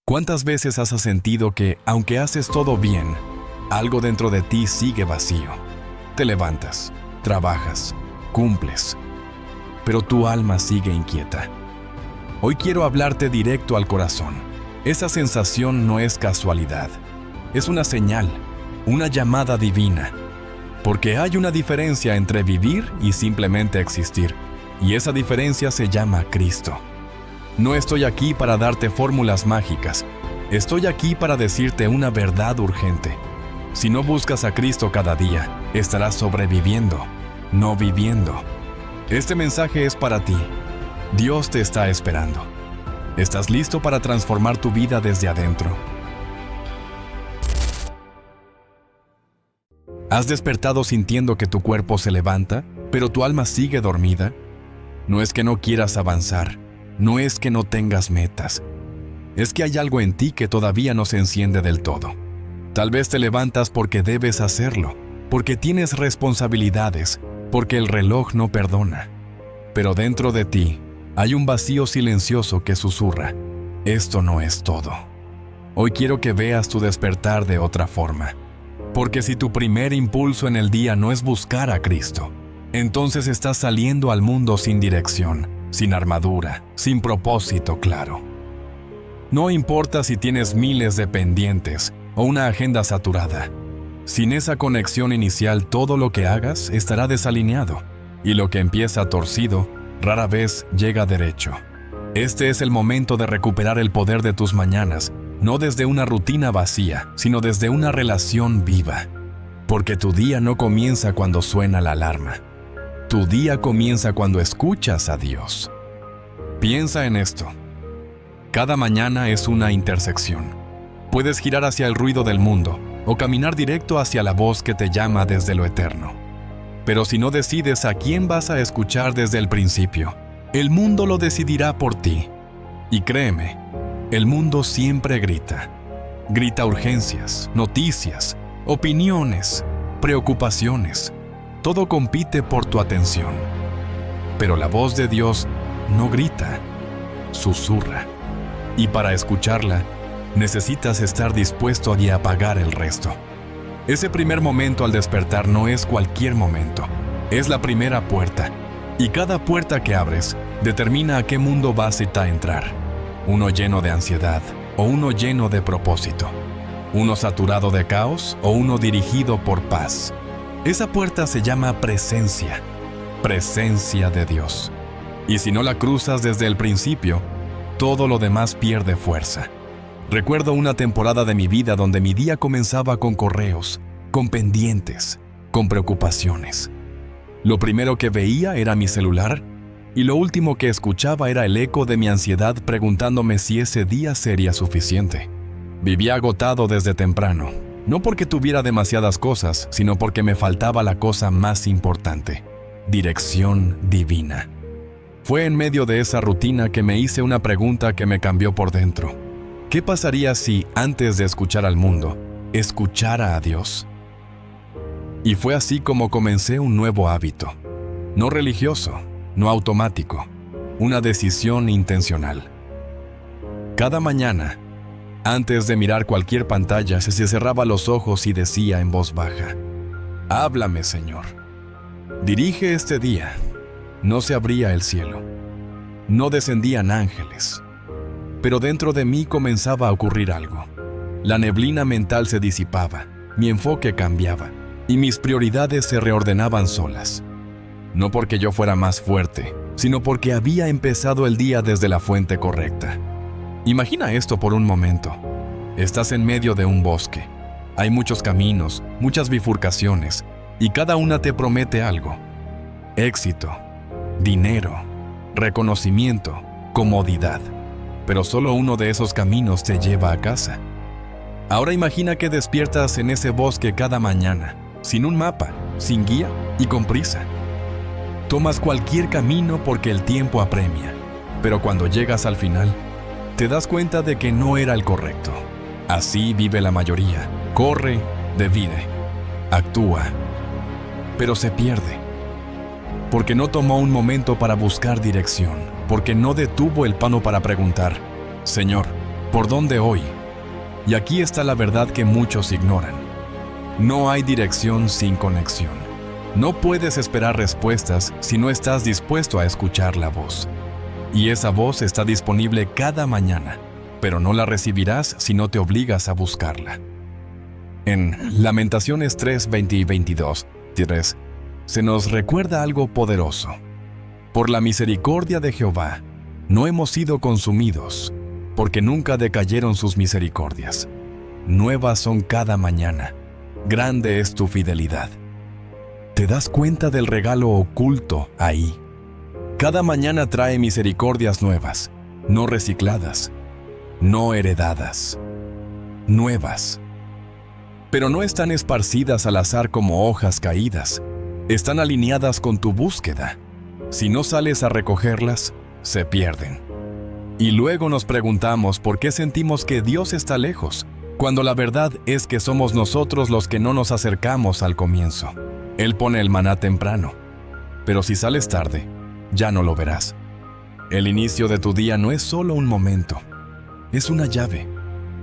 ¿Cuántas veces has sentido que, aunque haces todo bien, algo dentro de ti sigue vacío? Te levantas, trabajas, cumples, pero tu alma sigue inquieta. Hoy quiero hablarte directo al corazón. Esa sensación no es casualidad, es una señal, una llamada divina. Porque hay una diferencia entre vivir y simplemente existir, y esa diferencia se llama Cristo. No estoy aquí para darte fórmulas mágicas, estoy aquí para decirte una verdad urgente. Si no buscas a Cristo cada día, estarás sobreviviendo, no viviendo. Este mensaje es para ti. Dios te está esperando. ¿Estás listo para transformar tu vida desde adentro? ¿Has despertado sintiendo que tu cuerpo se levanta, pero tu alma sigue dormida? No es que no quieras avanzar, no es que no tengas metas. Es que hay algo en ti que todavía no se enciende del todo. Tal vez te levantas porque debes hacerlo, porque tienes responsabilidades, porque el reloj no perdona. Pero dentro de ti hay un vacío silencioso que susurra: esto no es todo. Hoy quiero que veas tu despertar de otra forma. Porque si tu primer impulso en el día no es buscar a Cristo, entonces estás saliendo al mundo sin dirección, sin armadura, sin propósito claro. No importa si tienes miles de pendientes o una agenda saturada. Sin esa conexión inicial, todo lo que hagas estará desalineado, y lo que empieza torcido rara vez llega derecho. Este es el momento de recuperar el poder de tus mañanas, no desde una rutina vacía, sino desde una relación viva. Porque tu día no comienza cuando suena la alarma. Tu día comienza cuando escuchas a Dios. Piensa en esto. Cada mañana es una intersección. Puedes girar hacia el ruido del mundo o caminar directo hacia la voz que te llama desde lo eterno. Pero si no decides a quién vas a escuchar desde el principio, el mundo lo decidirá por ti. Y créeme, el mundo siempre grita. Grita urgencias, noticias, opiniones, preocupaciones. Todo compite por tu atención. Pero la voz de Dios no grita, susurra. Y para escucharla, necesitas estar dispuesto a apagar el resto. Ese primer momento al despertar no es cualquier momento, es la primera puerta. Y cada puerta que abres determina a qué mundo vas a entrar. Uno lleno de ansiedad o uno lleno de propósito. Uno saturado de caos o uno dirigido por paz. Esa puerta se llama presencia, presencia de Dios. Y si no la cruzas desde el principio, todo lo demás pierde fuerza. Recuerdo una temporada de mi vida donde mi día comenzaba con correos, con pendientes, con preocupaciones. Lo primero que veía era mi celular y lo último que escuchaba era el eco de mi ansiedad preguntándome si ese día sería suficiente. Vivía agotado desde temprano, no porque tuviera demasiadas cosas, sino porque me faltaba la cosa más importante: dirección divina. Fue en medio de esa rutina que me hice una pregunta que me cambió por dentro. ¿Qué pasaría si, antes de escuchar al mundo, escuchara a Dios? Y fue así como comencé un nuevo hábito. No religioso, no automático, una decisión intencional. Cada mañana, antes de mirar cualquier pantalla, se cerraba los ojos y decía en voz baja: háblame, Señor. Dirige este día. No se abría el cielo. No descendían ángeles. Pero dentro de mí comenzaba a ocurrir algo. La neblina mental se disipaba, mi enfoque cambiaba, y mis prioridades se reordenaban solas. No porque yo fuera más fuerte, sino porque había empezado el día desde la fuente correcta. Imagina esto por un momento. Estás en medio de un bosque. Hay muchos caminos, muchas bifurcaciones, y cada una te promete algo: éxito, dinero, reconocimiento, comodidad. Pero solo uno de esos caminos te lleva a casa. Ahora imagina que despiertas en ese bosque cada mañana, sin un mapa, sin guía y con prisa. Tomas cualquier camino porque el tiempo apremia, pero cuando llegas al final, te das cuenta de que no era el correcto. Así vive la mayoría: corre, divide, actúa, pero se pierde. Porque no tomó un momento para buscar dirección, porque no detuvo el paso para preguntar: Señor, ¿Por dónde hoy? Y aquí está la verdad que muchos ignoran. No hay dirección sin conexión. No puedes esperar respuestas si no estás dispuesto a escuchar la voz. Y esa voz está disponible cada mañana, pero no la recibirás si no te obligas a buscarla. En Lamentaciones 3, 20 y 22, se nos recuerda algo poderoso. Por la misericordia de Jehová, no hemos sido consumidos, porque nunca decayeron sus misericordias. Nuevas son cada mañana. Grande es tu fidelidad. ¿Te das cuenta del regalo oculto ahí? Cada mañana trae misericordias nuevas, no recicladas, no heredadas, nuevas. Pero no están esparcidas al azar como hojas caídas. Están alineadas con tu búsqueda. Si no sales a recogerlas, se pierden. Y luego nos preguntamos por qué sentimos que Dios está lejos, cuando la verdad es que somos nosotros los que no nos acercamos al comienzo. Él pone el maná temprano, pero si sales tarde, ya no lo verás. El inicio de tu día no es solo un momento, es una llave,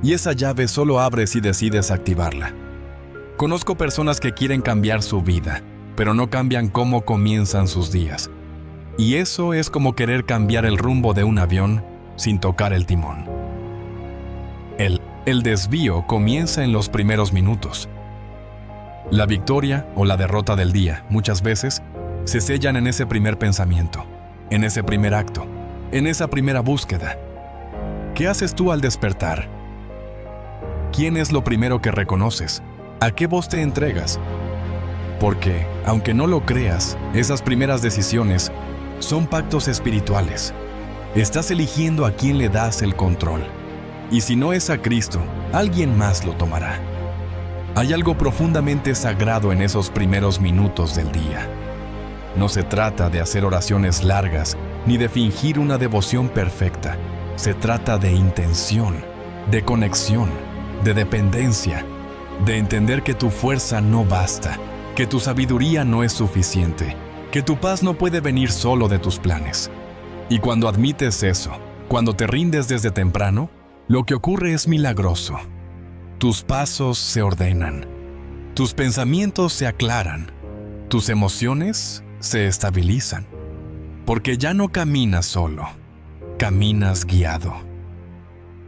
y esa llave solo abre si decides activarla. Conozco personas que quieren cambiar su vida, pero no cambian cómo comienzan sus días. Y eso es como querer cambiar el rumbo de un avión sin tocar el timón. El desvío comienza en los primeros minutos. La victoria o la derrota del día, muchas veces, se sellan en ese primer pensamiento, en ese primer acto, en esa primera búsqueda. ¿Qué haces tú al despertar? ¿Quién es lo primero que reconoces? ¿A qué voz te entregas? Porque, aunque no lo creas, esas primeras decisiones son pactos espirituales. Estás eligiendo a quién le das el control. Y si no es a Cristo, alguien más lo tomará. Hay algo profundamente sagrado en esos primeros minutos del día. No se trata de hacer oraciones largas, ni de fingir una devoción perfecta. Se trata de intención, de conexión, de dependencia, de entender que tu fuerza no basta, que tu sabiduría no es suficiente, que tu paz no puede venir solo de tus planes. Y cuando admites eso, cuando te rindes desde temprano, lo que ocurre es milagroso. Tus pasos se ordenan, tus pensamientos se aclaran, tus emociones se estabilizan, porque ya no caminas solo, caminas guiado.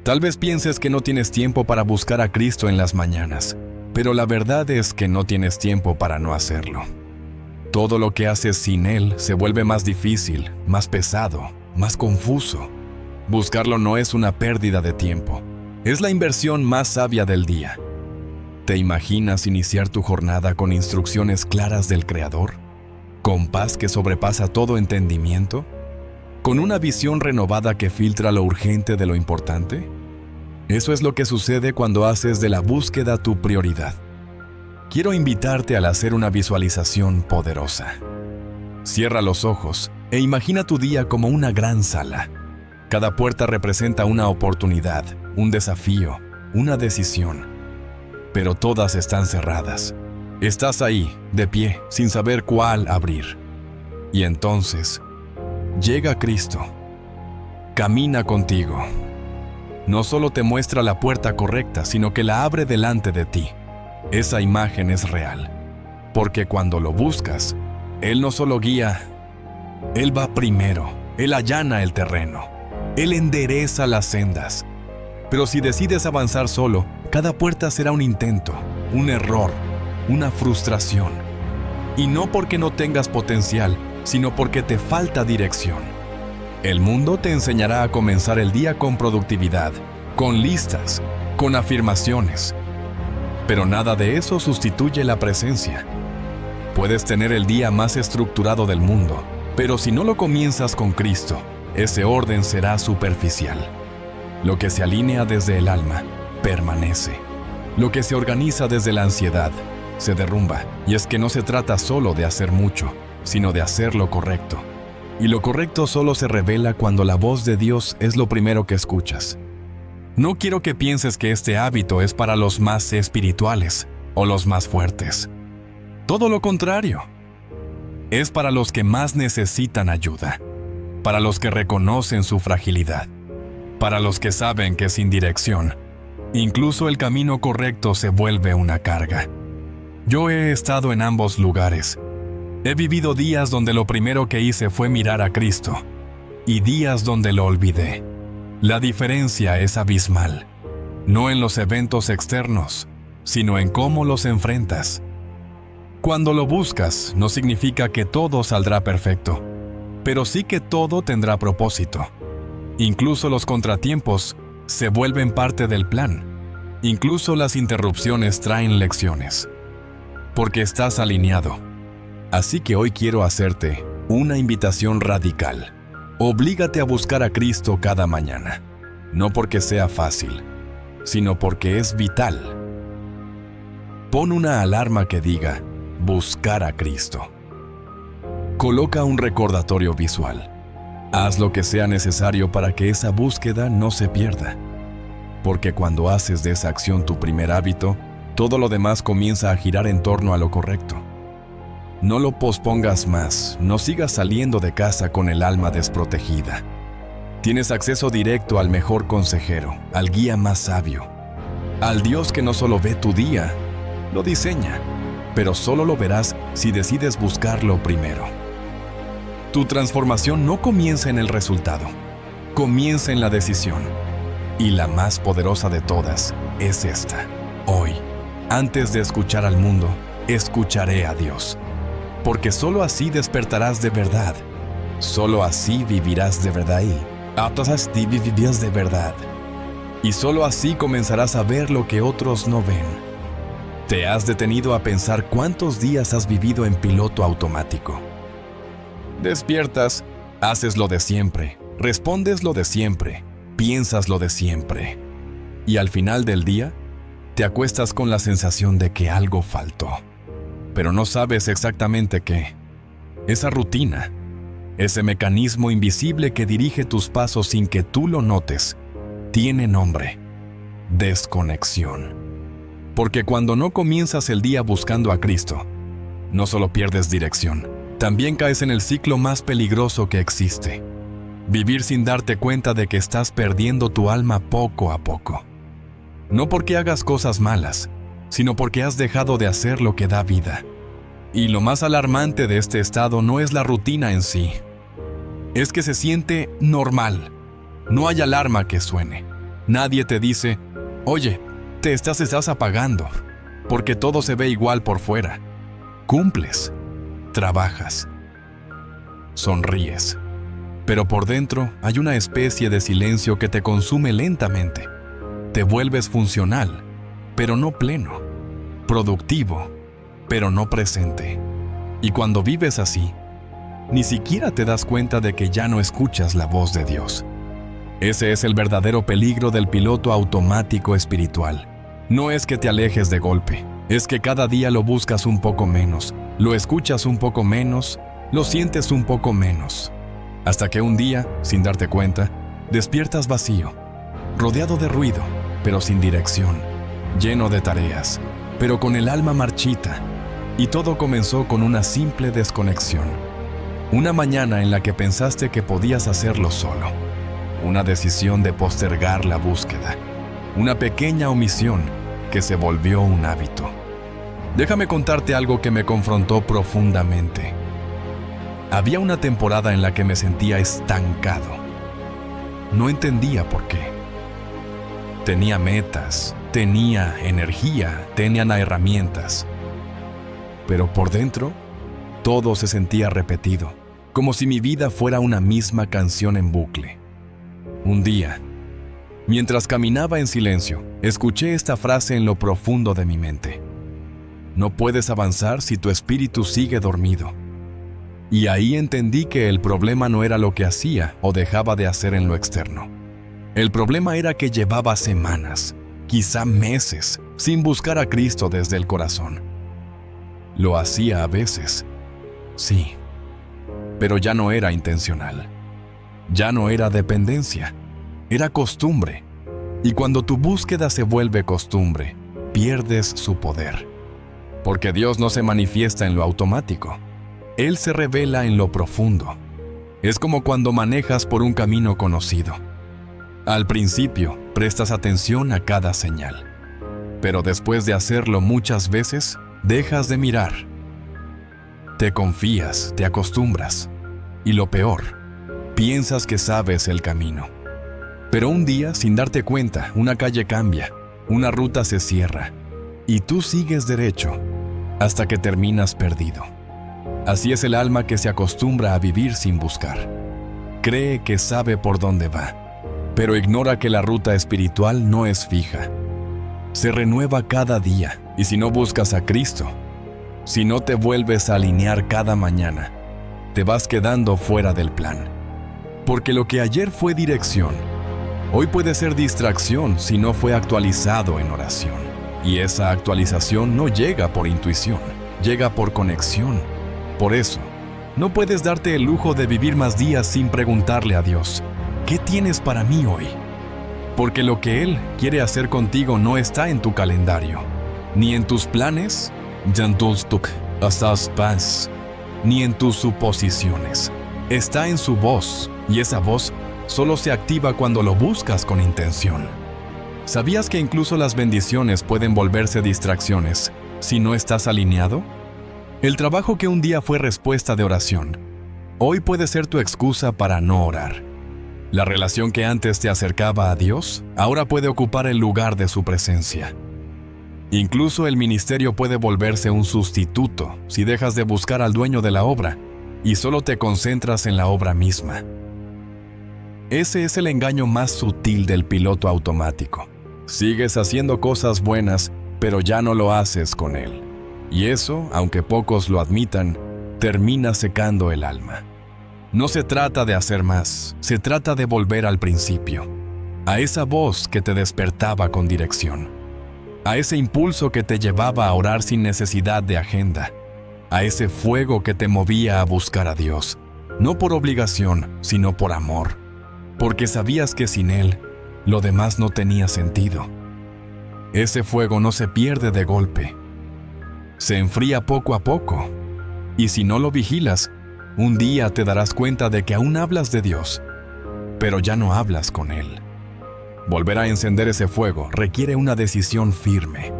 Tal vez pienses que no tienes tiempo para buscar a Cristo en las mañanas, pero la verdad es que no tienes tiempo para no hacerlo. Todo lo que haces sin Él se vuelve más difícil, más pesado, más confuso. Buscarlo no es una pérdida de tiempo, es la inversión más sabia del día. ¿Te imaginas iniciar tu jornada con instrucciones claras del Creador? ¿Con paz que sobrepasa todo entendimiento? ¿Con una visión renovada que filtra lo urgente de lo importante? Eso es lo que sucede cuando haces de la búsqueda tu prioridad. Quiero invitarte al hacer una visualización poderosa. Cierra los ojos e imagina tu día como una gran sala. Cada puerta representa una oportunidad, un desafío, una decisión. Pero todas están cerradas. Estás ahí, de pie, sin saber cuál abrir. Y entonces, llega Cristo. Camina contigo. No solo te muestra la puerta correcta, sino que la abre delante de ti. Esa imagen es real. Porque cuando lo buscas, Él no solo guía, Él va primero, Él allana el terreno. Él endereza las sendas. Pero si decides avanzar solo, cada puerta será un intento, un error, una frustración. Y no porque no tengas potencial, sino porque te falta dirección. El mundo te enseñará a comenzar el día con productividad, con listas, con afirmaciones. Pero nada de eso sustituye la presencia. Puedes tener el día más estructurado del mundo, pero si no lo comienzas con Cristo, ese orden será superficial. Lo que se alinea desde el alma, permanece. Lo que se organiza desde la ansiedad, se derrumba. Y es que no se trata solo de hacer mucho, sino de hacer lo correcto. Y lo correcto solo se revela cuando la voz de Dios es lo primero que escuchas. No quiero que pienses que este hábito es para los más espirituales o los más fuertes. Todo lo contrario. Es para los que más necesitan ayuda. Para los que reconocen su fragilidad, para los que saben que sin dirección, incluso el camino correcto se vuelve una carga. Yo he estado en ambos lugares. He vivido días donde lo primero que hice fue mirar a Cristo, y días donde lo olvidé. La diferencia es abismal, no en los eventos externos, sino en cómo los enfrentas. Cuando lo buscas, no significa que todo saldrá perfecto, pero sí que todo tendrá propósito. Incluso los contratiempos se vuelven parte del plan. Incluso las interrupciones traen lecciones. Porque estás alineado. Así que hoy quiero hacerte una invitación radical. Oblígate a buscar a Cristo cada mañana. No porque sea fácil, sino porque es vital. Pon una alarma que diga, buscar a Cristo. Coloca un recordatorio visual. Haz lo que sea necesario para que esa búsqueda no se pierda. Porque cuando haces de esa acción tu primer hábito, todo lo demás comienza a girar en torno a lo correcto. No lo pospongas más, no sigas saliendo de casa con el alma desprotegida. Tienes acceso directo al mejor consejero, al guía más sabio, al Dios que no solo ve tu día, lo diseña, pero solo lo verás si decides buscarlo primero. Tu transformación no comienza en el resultado, comienza en la decisión. Y la más poderosa de todas es esta. Hoy, antes de escuchar al mundo, escucharé a Dios. Porque solo así despertarás de verdad. Solo así vivirás de verdad y vivirás de verdad. Y solo así comenzarás a ver lo que otros no ven. ¿Te has detenido a pensar cuántos días has vivido en piloto automático? Despiertas, haces lo de siempre, respondes lo de siempre, piensas lo de siempre. Y al final del día, te acuestas con la sensación de que algo faltó. Pero no sabes exactamente qué. Esa rutina, ese mecanismo invisible que dirige tus pasos sin que tú lo notes, tiene nombre: desconexión. Porque cuando no comienzas el día buscando a Cristo, no solo pierdes dirección, también caes en el ciclo más peligroso que existe. Vivir sin darte cuenta de que estás perdiendo tu alma poco a poco. No porque hagas cosas malas, sino porque has dejado de hacer lo que da vida. Y lo más alarmante de este estado no es la rutina en sí. Es que se siente normal. No hay alarma que suene. Nadie te dice, oye, te estás apagando, porque todo se ve igual por fuera. Cumples, trabajas, sonríes. Pero por dentro hay una especie de silencio que te consume lentamente. Te vuelves funcional, pero no pleno. Productivo, pero no presente. Y cuando vives así, ni siquiera te das cuenta de que ya no escuchas la voz de Dios. Ese es el verdadero peligro del piloto automático espiritual. No es que te alejes de golpe, es que cada día lo buscas un poco menos, lo escuchas un poco menos, lo sientes un poco menos. Hasta que un día, sin darte cuenta, despiertas vacío, rodeado de ruido, pero sin dirección, lleno de tareas, pero con el alma marchita. Y todo comenzó con una simple desconexión. Una mañana en la que pensaste que podías hacerlo solo. Una decisión de postergar la búsqueda. Una pequeña omisión que se volvió un hábito. Déjame contarte algo que me confrontó profundamente. Había una temporada en la que me sentía estancado. No entendía por qué. Tenía metas, tenía energía, tenía herramientas. Pero por dentro, todo se sentía repetido, como si mi vida fuera una misma canción en bucle. Un día, mientras caminaba en silencio, escuché esta frase en lo profundo de mi mente. No puedes avanzar si tu espíritu sigue dormido. Y ahí entendí que el problema no era lo que hacía o dejaba de hacer en lo externo. El problema era que llevaba semanas, quizá meses, sin buscar a Cristo desde el corazón. Lo hacía a veces, sí, pero ya no era intencional. Ya no era dependencia, era costumbre. Y cuando tu búsqueda se vuelve costumbre, pierdes su poder. Porque Dios no se manifiesta en lo automático. Él se revela en lo profundo. Es como cuando manejas por un camino conocido. Al principio, prestas atención a cada señal, pero después de hacerlo muchas veces, dejas de mirar. Te confías, te acostumbras, y lo peor, piensas que sabes el camino. Pero un día, sin darte cuenta, una calle cambia, una ruta se cierra, y tú sigues derecho, hasta que terminas perdido. Así es el alma que se acostumbra a vivir sin buscar. Cree que sabe por dónde va, pero ignora que la ruta espiritual no es fija. Se renueva cada día, y si no buscas a Cristo, si no te vuelves a alinear cada mañana, te vas quedando fuera del plan. Porque lo que ayer fue dirección, hoy puede ser distracción si no fue actualizado en oración. Y esa actualización no llega por intuición, llega por conexión. Por eso, no puedes darte el lujo de vivir más días sin preguntarle a Dios, ¿qué tienes para mí hoy? Porque lo que Él quiere hacer contigo no está en tu calendario, ni en tus planes, ni en tus suposiciones. Está en su voz, y esa voz solo se activa cuando lo buscas con intención. ¿Sabías que incluso las bendiciones pueden volverse distracciones si no estás alineado? El trabajo que un día fue respuesta de oración, hoy puede ser tu excusa para no orar. La relación que antes te acercaba a Dios, ahora puede ocupar el lugar de su presencia. Incluso el ministerio puede volverse un sustituto si dejas de buscar al dueño de la obra y solo te concentras en la obra misma. Ese es el engaño más sutil del piloto automático. Sigues haciendo cosas buenas, pero ya no lo haces con él. Y eso, aunque pocos lo admitan, termina secando el alma. No se trata de hacer más, se trata de volver al principio, a esa voz que te despertaba con dirección, a ese impulso que te llevaba a orar sin necesidad de agenda, a ese fuego que te movía a buscar a Dios, no por obligación, sino por amor, porque sabías que sin Él, lo demás no tenía sentido. Ese fuego no se pierde de golpe, se enfría poco a poco, y si no lo vigilas, un día te darás cuenta de que aún hablas de Dios, pero ya no hablas con Él. Volver a encender ese fuego requiere una decisión firme,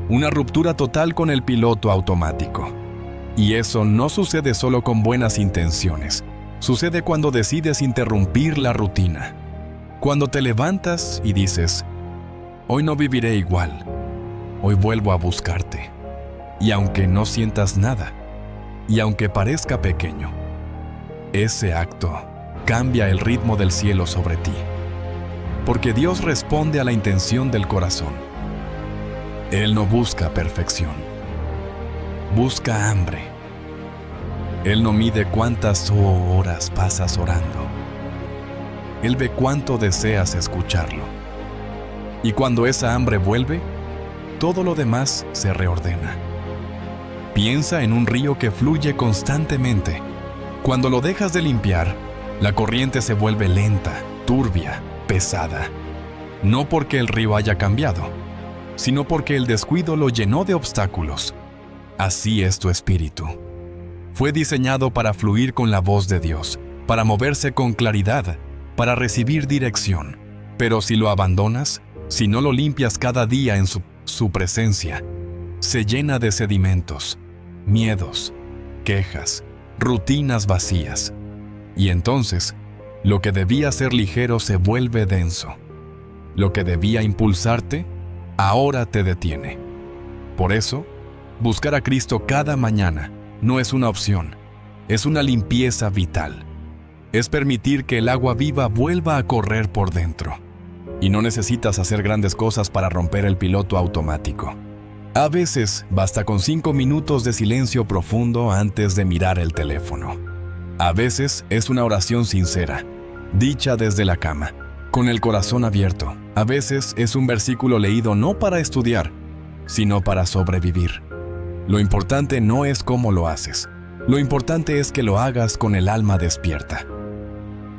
una ruptura total con el piloto automático. Y eso no sucede solo con buenas intenciones, sucede cuando decides interrumpir la rutina. Cuando te levantas y dices, hoy no viviré igual, hoy vuelvo a buscarte. Y aunque no sientas nada, y aunque parezca pequeño, ese acto cambia el ritmo del cielo sobre ti. Porque Dios responde a la intención del corazón. Él no busca perfección, busca hambre. Él no mide cuántas horas pasas orando. Él ve cuánto deseas escucharlo. Y cuando esa hambre vuelve, todo lo demás se reordena. Piensa en un río que fluye constantemente. Cuando lo dejas de limpiar, la corriente se vuelve lenta, turbia, pesada. No porque el río haya cambiado, sino porque el descuido lo llenó de obstáculos. Así es tu espíritu. Fue diseñado para fluir con la voz de Dios, para moverse con claridad, para recibir dirección. Pero si lo abandonas, si no lo limpias cada día en su presencia, se llena de sedimentos, miedos, quejas, rutinas vacías. Y entonces, lo que debía ser ligero se vuelve denso. Lo que debía impulsarte, ahora te detiene. Por eso, buscar a Cristo cada mañana no es una opción, es una limpieza vital. Es permitir que el agua viva vuelva a correr por dentro. Y no necesitas hacer grandes cosas para romper el piloto automático. A veces basta con 5 minutos de silencio profundo antes de mirar el teléfono. A veces es una oración sincera, dicha desde la cama, con el corazón abierto. A veces es un versículo leído no para estudiar, sino para sobrevivir. Lo importante no es cómo lo haces, lo importante es que lo hagas con el alma despierta.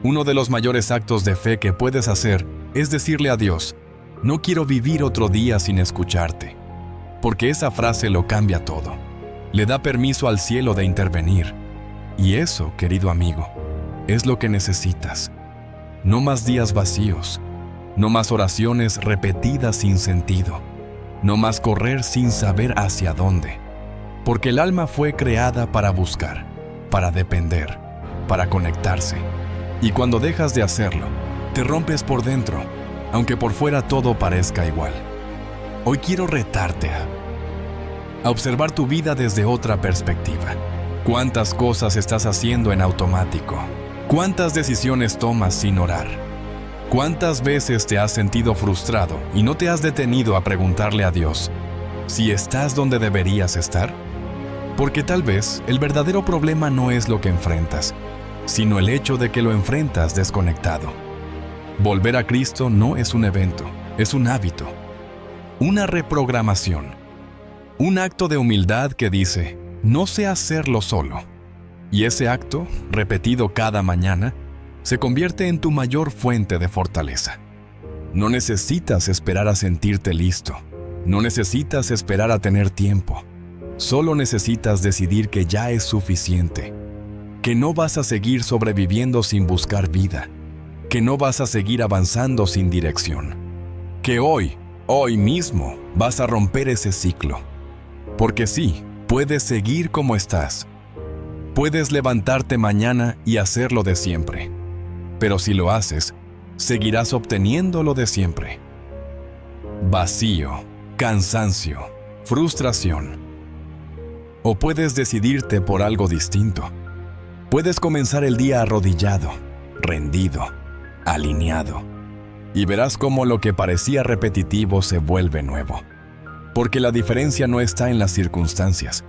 Uno de los mayores actos de fe que puedes hacer es decirle a Dios, no quiero vivir otro día sin escucharte. Porque esa frase lo cambia todo. Le da permiso al cielo de intervenir. Y eso, querido amigo, es lo que necesitas. No más días vacíos, No más oraciones repetidas sin sentido. No más correr sin saber hacia dónde. Porque el alma fue creada para buscar, para depender, para conectarse. Y cuando dejas de hacerlo, te rompes por dentro, aunque por fuera todo parezca igual. Hoy quiero retarte a observar tu vida desde otra perspectiva. ¿Cuántas cosas estás haciendo en automático? ¿Cuántas decisiones tomas sin orar? ¿Cuántas veces te has sentido frustrado y no te has detenido a preguntarle a Dios si estás donde deberías estar? Porque tal vez el verdadero problema no es lo que enfrentas, sino el hecho de que lo enfrentas desconectado. Volver a Cristo no es un evento, es un hábito, una reprogramación, un acto de humildad que dice, no sé hacerlo solo. Y ese acto, repetido cada mañana, se convierte en tu mayor fuente de fortaleza. No necesitas esperar a sentirte listo, no necesitas esperar a tener tiempo, solo necesitas decidir que ya es suficiente, que no vas a seguir sobreviviendo sin buscar vida, que no vas a seguir avanzando sin dirección, que hoy mismo vas a romper ese ciclo. Porque sí, puedes seguir como estás. Puedes levantarte mañana y hacerlo de siempre. Pero si lo haces, seguirás obteniendo lo de siempre. Vacío, cansancio, frustración. O puedes decidirte por algo distinto. Puedes comenzar el día arrodillado, rendido, alineado. Y verás cómo lo que parecía repetitivo se vuelve nuevo. Porque la diferencia no está en las circunstancias,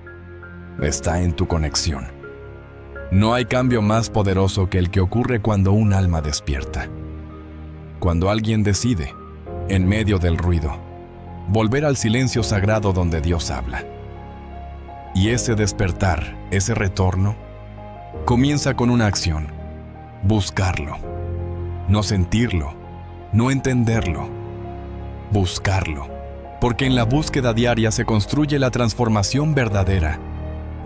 está en tu conexión. No hay cambio más poderoso que el que ocurre cuando un alma despierta. Cuando alguien decide, en medio del ruido, volver al silencio sagrado donde Dios habla. Y ese despertar, ese retorno, comienza con una acción: buscarlo. No sentirlo, no entenderlo, buscarlo. Porque en la búsqueda diaria se construye la transformación verdadera,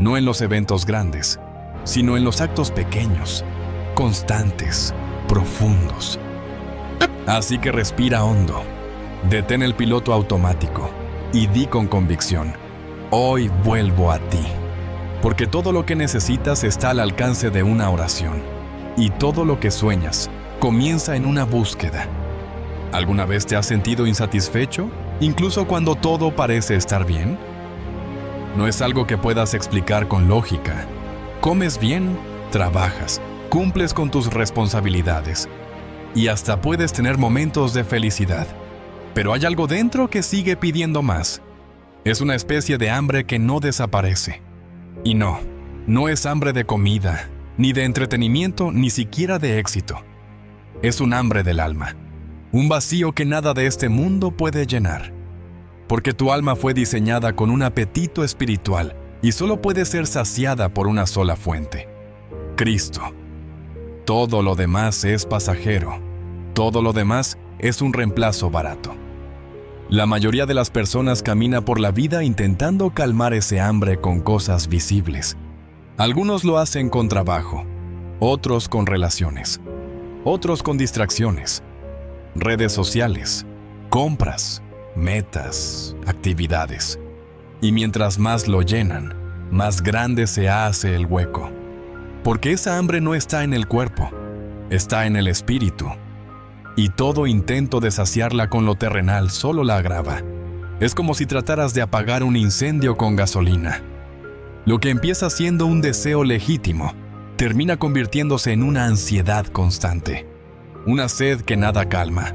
no en los eventos grandes, sino en los actos pequeños, constantes, profundos. Así que respira hondo, detén el piloto automático y di con convicción: hoy vuelvo a ti. Porque todo lo que necesitas está al alcance de una oración, y todo lo que sueñas comienza en una búsqueda. ¿Alguna vez te has sentido insatisfecho, incluso cuando todo parece estar bien? No es algo que puedas explicar con lógica. Comes bien, trabajas, cumples con tus responsabilidades y hasta puedes tener momentos de felicidad. Pero hay algo dentro que sigue pidiendo más. Es una especie de hambre que no desaparece. Y no es hambre de comida, ni de entretenimiento, ni siquiera de éxito. Es un hambre del alma. Un vacío que nada de este mundo puede llenar. Porque tu alma fue diseñada con un apetito espiritual y solo puede ser saciada por una sola fuente: Cristo. Todo lo demás es pasajero. Todo lo demás es un reemplazo barato. La mayoría de las personas camina por la vida intentando calmar ese hambre con cosas visibles. Algunos lo hacen con trabajo, otros con relaciones, otros con distracciones, redes sociales, compras, metas, actividades. Y mientras más lo llenan, más grande se hace el hueco. Porque esa hambre no está en el cuerpo, está en el espíritu. Y todo intento de saciarla con lo terrenal solo la agrava. Es como si trataras de apagar un incendio con gasolina. Lo que empieza siendo un deseo legítimo, termina convirtiéndose en una ansiedad constante. Una sed que nada calma.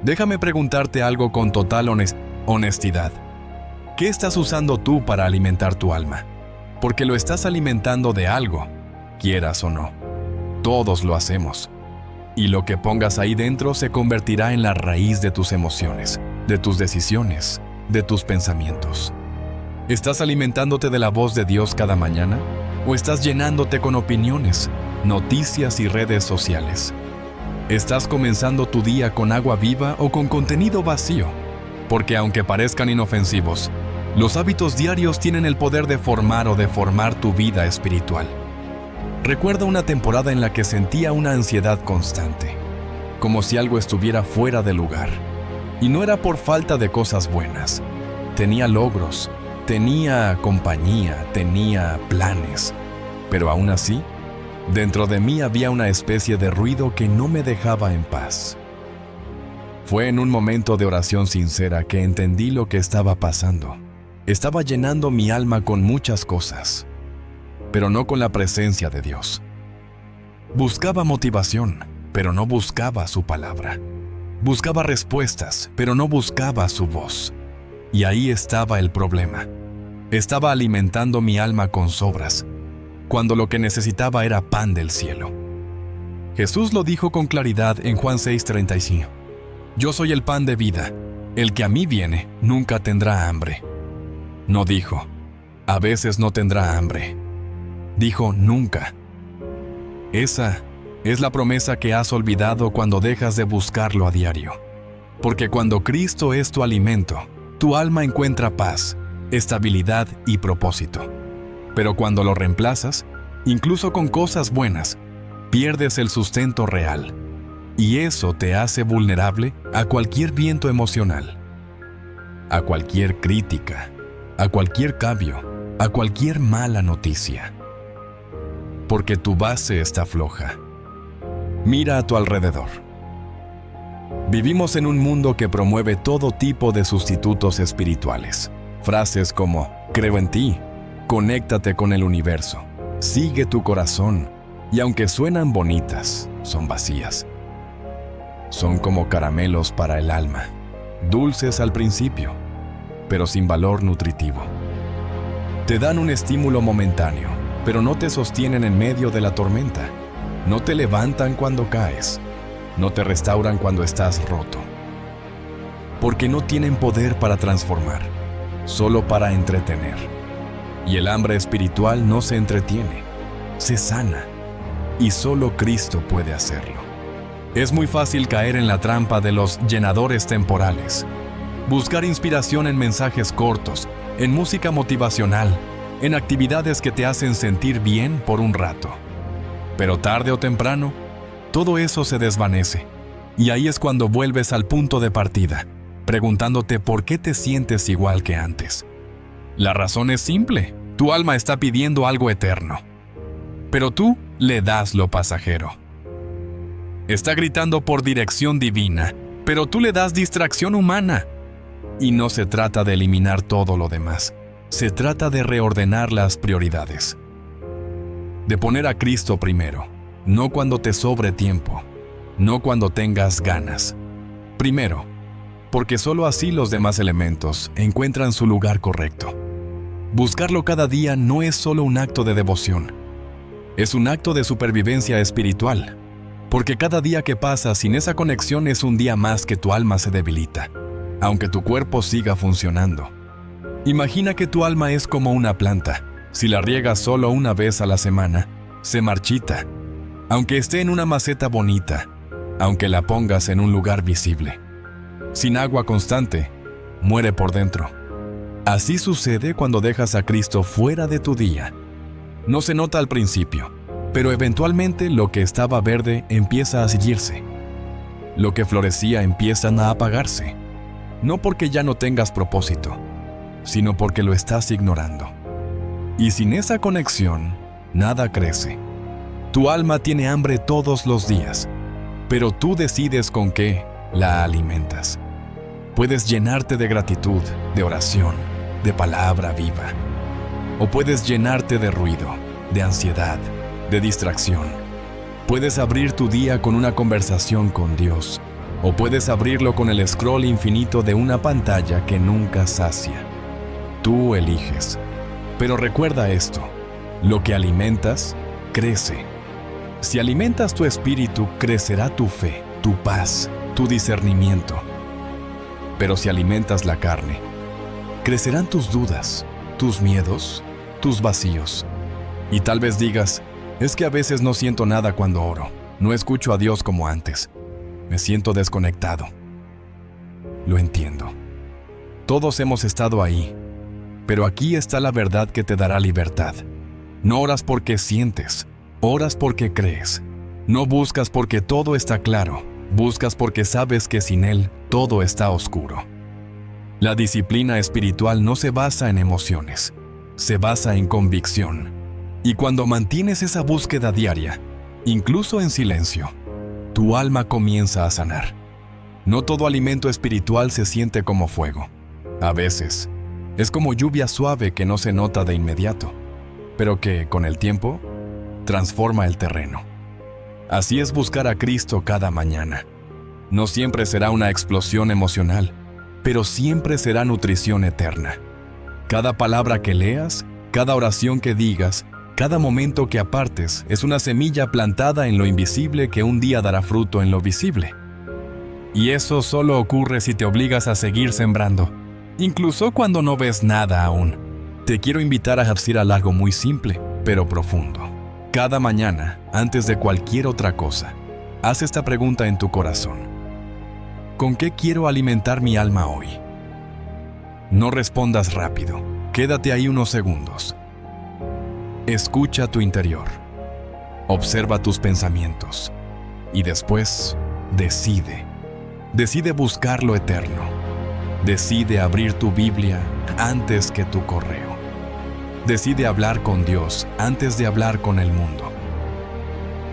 Déjame preguntarte algo con total honestidad. ¿Qué estás usando tú para alimentar tu alma? Porque lo estás alimentando de algo, quieras o no. Todos lo hacemos. Y lo que pongas ahí dentro se convertirá en la raíz de tus emociones, de tus decisiones, de tus pensamientos. ¿Estás alimentándote de la voz de Dios cada mañana? ¿O estás llenándote con opiniones, noticias y redes sociales? ¿Estás comenzando tu día con agua viva o con contenido vacío? Porque aunque parezcan inofensivos, los hábitos diarios tienen el poder de formar o deformar tu vida espiritual. Recuerdo una temporada en la que sentía una ansiedad constante, como si algo estuviera fuera de lugar. Y no era por falta de cosas buenas. Tenía logros, tenía compañía, tenía planes. Pero aún así, dentro de mí había una especie de ruido que no me dejaba en paz. Fue en un momento de oración sincera que entendí lo que estaba pasando. Estaba llenando mi alma con muchas cosas, pero no con la presencia de Dios. Buscaba motivación, pero no buscaba su palabra. Buscaba respuestas, pero no buscaba su voz. Y ahí estaba el problema. Estaba alimentando mi alma con sobras, cuando lo que necesitaba era pan del cielo. Jesús lo dijo con claridad en Juan 6:35. Yo soy el pan de vida. El que a mí viene nunca tendrá hambre. No dijo, a veces no tendrá hambre. Dijo, nunca. Esa es la promesa que has olvidado cuando dejas de buscarlo a diario. Porque cuando Cristo es tu alimento, tu alma encuentra paz, estabilidad y propósito. Pero cuando lo reemplazas, incluso con cosas buenas, pierdes el sustento real. Y eso te hace vulnerable a cualquier viento emocional, a cualquier crítica, a cualquier cambio, a cualquier mala noticia. Porque tu base está floja. Mira a tu alrededor. Vivimos en un mundo que promueve todo tipo de sustitutos espirituales. Frases como, creo en ti, conéctate con el universo, sigue tu corazón, y aunque suenan bonitas, son vacías. Son como caramelos para el alma, dulces al principio, pero sin valor nutritivo. Te dan un estímulo momentáneo, pero no te sostienen en medio de la tormenta. No te levantan cuando caes, no te restauran cuando estás roto. Porque no tienen poder para transformar, solo para entretener. Y el hambre espiritual no se entretiene, se sana, y solo Cristo puede hacerlo. Es muy fácil caer en la trampa de los llenadores temporales. Buscar inspiración en mensajes cortos, en música motivacional, en actividades que te hacen sentir bien por un rato. Pero tarde o temprano, todo eso se desvanece. Y ahí es cuando vuelves al punto de partida, preguntándote por qué te sientes igual que antes. La razón es simple, tu alma está pidiendo algo eterno. Pero tú le das lo pasajero. Está gritando por dirección divina, pero tú le das distracción humana. Y no se trata de eliminar todo lo demás, se trata de reordenar las prioridades. De poner a Cristo primero, no cuando te sobre tiempo, no cuando tengas ganas. Primero, porque solo así los demás elementos encuentran su lugar correcto. Buscarlo cada día no es solo un acto de devoción, es un acto de supervivencia espiritual. Porque cada día que pasa sin esa conexión es un día más que tu alma se debilita, aunque tu cuerpo siga funcionando. Imagina que tu alma es como una planta. Si la riegas solo una vez a la semana, se marchita, aunque esté en una maceta bonita, aunque la pongas en un lugar visible. Sin agua constante, muere por dentro. Así sucede cuando dejas a Cristo fuera de tu día. No se nota al principio, pero eventualmente lo que estaba verde empieza a seguirse. Lo que florecía empieza a apagarse. No porque ya no tengas propósito, sino porque lo estás ignorando. Y sin esa conexión, nada crece. Tu alma tiene hambre todos los días, pero tú decides con qué la alimentas. Puedes llenarte de gratitud, de oración, de palabra viva. O puedes llenarte de ruido, de ansiedad, de distracción. Puedes abrir tu día con una conversación con Dios, o puedes abrirlo con el scroll infinito de una pantalla que nunca sacia. Tú eliges. Pero recuerda esto, lo que alimentas, crece. Si alimentas tu espíritu, crecerá tu fe, tu paz, tu discernimiento. Pero si alimentas la carne, crecerán tus dudas, tus miedos, tus vacíos. Y tal vez digas, es que a veces no siento nada cuando oro, no escucho a Dios como antes, me siento desconectado. Lo entiendo. Todos hemos estado ahí, pero aquí está la verdad que te dará libertad. No oras porque sientes, oras porque crees. No buscas porque todo está claro, Buscas porque sabes que sin Él todo está oscuro. La disciplina espiritual no se basa en emociones, se basa en convicción. Y cuando mantienes esa búsqueda diaria, incluso en silencio, tu alma comienza a sanar. No todo alimento espiritual se siente como fuego. A veces, es como lluvia suave que no se nota de inmediato, pero que, con el tiempo, transforma el terreno. Así es buscar a Cristo cada mañana. No siempre será una explosión emocional, pero siempre será nutrición eterna. Cada palabra que leas, cada oración que digas, cada momento que apartes es una semilla plantada en lo invisible que un día dará fruto en lo visible. Y eso solo ocurre si te obligas a seguir sembrando, incluso cuando no ves nada aún. Te quiero invitar a hacer algo muy simple, pero profundo. Cada mañana, antes de cualquier otra cosa, haz esta pregunta en tu corazón. ¿Con qué quiero alimentar mi alma hoy? No respondas rápido. Quédate ahí unos segundos. Escucha tu interior. Observa tus pensamientos. Y después, decide. Decide buscar lo eterno. Decide abrir tu Biblia antes que tu correo. Decide hablar con Dios antes de hablar con el mundo.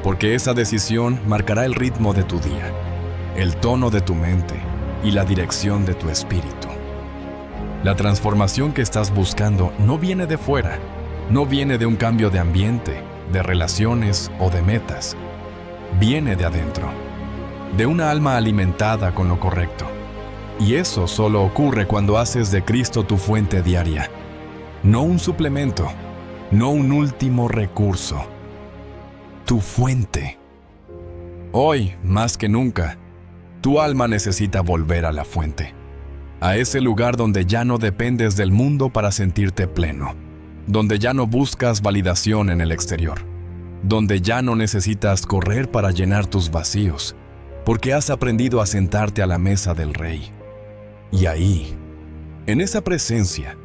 Porque esa decisión marcará el ritmo de tu día, el tono de tu mente y la dirección de tu espíritu. La transformación que estás buscando no viene de fuera, no viene de un cambio de ambiente, de relaciones o de metas. Viene de adentro, de una alma alimentada con lo correcto. Y eso solo ocurre cuando haces de Cristo tu fuente diaria. No un suplemento, no un último recurso. Tu fuente. Hoy, más que nunca, tu alma necesita volver a la fuente. A ese lugar donde ya no dependes del mundo para sentirte pleno. Donde ya no buscas validación en el exterior. Donde ya no necesitas correr para llenar tus vacíos. Porque has aprendido a sentarte a la mesa del Rey. Y ahí, en esa presencia,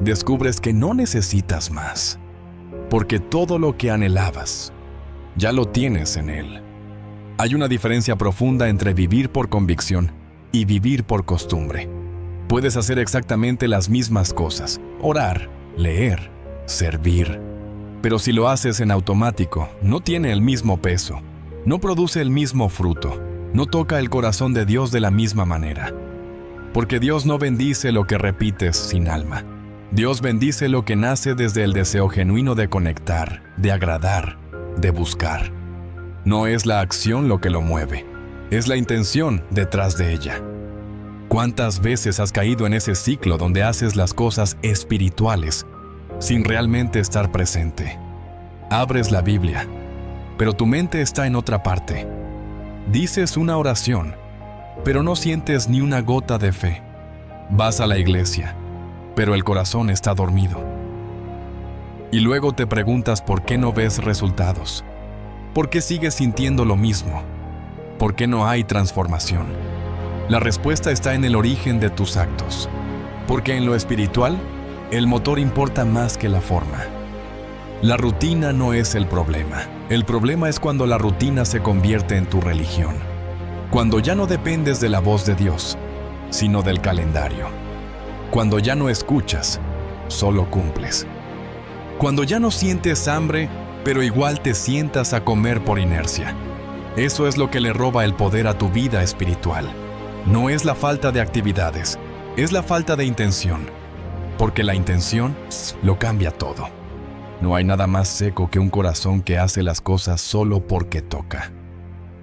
descubres que no necesitas más, porque todo lo que anhelabas, ya lo tienes en Él. Hay una diferencia profunda entre vivir por convicción y vivir por costumbre. Puedes hacer exactamente las mismas cosas, orar, leer, servir, pero si lo haces en automático, no tiene el mismo peso, no produce el mismo fruto, no toca el corazón de Dios de la misma manera. Porque Dios no bendice lo que repites sin alma. Dios bendice lo que nace desde el deseo genuino de conectar, de agradar, de buscar. No es la acción lo que lo mueve, es la intención detrás de ella. ¿Cuántas veces has caído en ese ciclo donde haces las cosas espirituales sin realmente estar presente? Abres la Biblia, pero tu mente está en otra parte. Dices una oración, pero no sientes ni una gota de fe. Vas a la iglesia, pero el corazón está dormido. Y luego te preguntas por qué no ves resultados. ¿Por qué sigues sintiendo lo mismo? ¿Por qué no hay transformación? La respuesta está en el origen de tus actos. Porque en lo espiritual, el motor importa más que la forma. La rutina no es el problema. El problema es cuando la rutina se convierte en tu religión. Cuando ya no dependes de la voz de Dios, sino del calendario. Cuando ya no escuchas, solo cumples. Cuando ya no sientes hambre, pero igual te sientas a comer por inercia. Eso es lo que le roba el poder a tu vida espiritual. No es la falta de actividades, es la falta de intención. Porque la intención lo cambia todo. No hay nada más seco que un corazón que hace las cosas solo porque toca.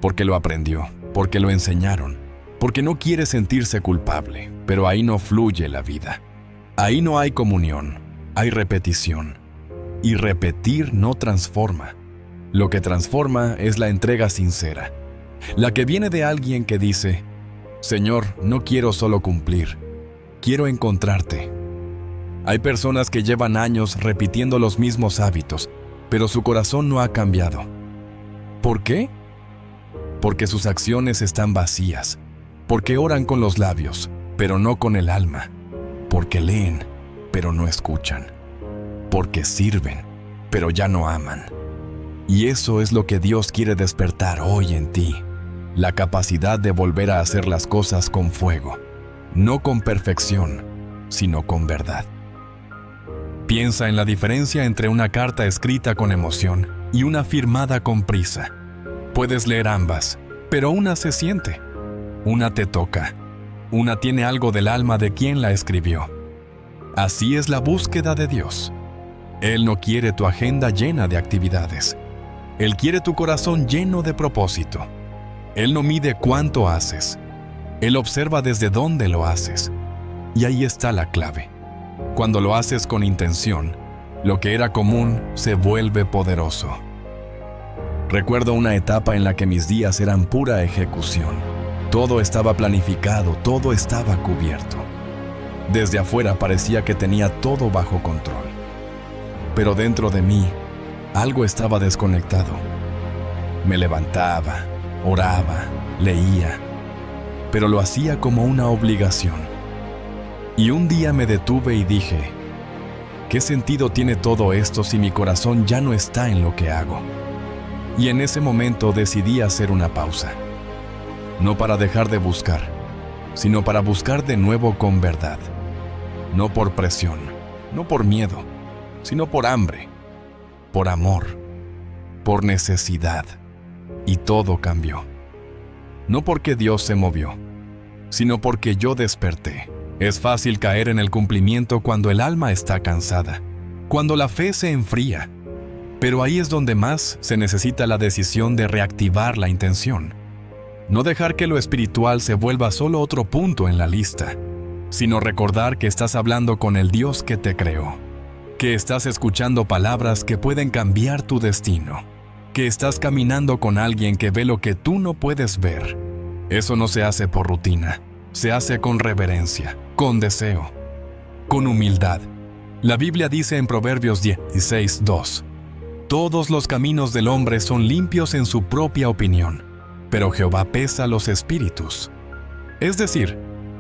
Porque lo aprendió, porque lo enseñaron, porque no quiere sentirse culpable, pero ahí no fluye la vida. Ahí no hay comunión, hay repetición. Y repetir no transforma. Lo que transforma es la entrega sincera, la que viene de alguien que dice: Señor, no quiero solo cumplir, quiero encontrarte. Hay personas que llevan años repitiendo los mismos hábitos, pero su corazón no ha cambiado. ¿Por qué? Porque sus acciones están vacías, porque oran con los labios, pero no con el alma, porque leen, pero no escuchan, porque sirven, pero ya no aman. Y eso es lo que Dios quiere despertar hoy en ti, la capacidad de volver a hacer las cosas con fuego, no con perfección, sino con verdad. Piensa en la diferencia entre una carta escrita con emoción y una firmada con prisa. Puedes leer ambas, pero una se siente, una te toca, una tiene algo del alma de quien la escribió. Así es la búsqueda de Dios. Él no quiere tu agenda llena de actividades. Él quiere tu corazón lleno de propósito. Él no mide cuánto haces. Él observa desde dónde lo haces. Y ahí está la clave. Cuando lo haces con intención, lo que era común se vuelve poderoso. Recuerdo una etapa en la que mis días eran pura ejecución. Todo estaba planificado, todo estaba cubierto. Desde afuera parecía que tenía todo bajo control. Pero dentro de mí, algo estaba desconectado. Me levantaba, oraba, leía, pero lo hacía como una obligación. Y un día me detuve y dije, ¿qué sentido tiene todo esto si mi corazón ya no está en lo que hago? Y en ese momento decidí hacer una pausa. No para dejar de buscar, sino para buscar de nuevo con verdad. No por presión, no por miedo, sino por hambre, por amor, por necesidad. Y todo cambió. No porque Dios se movió, sino porque yo desperté. Es fácil caer en el cumplimiento cuando el alma está cansada, cuando la fe se enfría. Pero ahí es donde más se necesita la decisión de reactivar la intención. No dejar que lo espiritual se vuelva solo otro punto en la lista, sino recordar que estás hablando con el Dios que te creó, que estás escuchando palabras que pueden cambiar tu destino, que estás caminando con alguien que ve lo que tú no puedes ver. Eso no se hace por rutina, se hace con reverencia, con deseo, con humildad. La Biblia dice en Proverbios 16:2, todos los caminos del hombre son limpios en su propia opinión, pero Jehová pesa los espíritus. Es decir,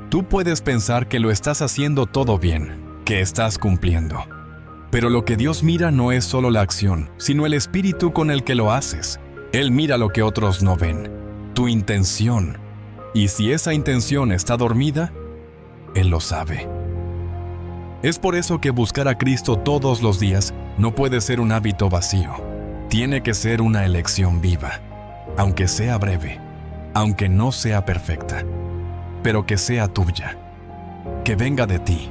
tú puedes pensar que lo estás haciendo todo bien, que estás cumpliendo. Pero lo que Dios mira no es solo la acción, sino el espíritu con el que lo haces. Él mira lo que otros no ven, tu intención. Y si esa intención está dormida, Él lo sabe. Es por eso que buscar a Cristo todos los días no puede ser un hábito vacío. Tiene que ser una elección viva, aunque sea breve, aunque no sea perfecta, pero que sea tuya, que venga de ti,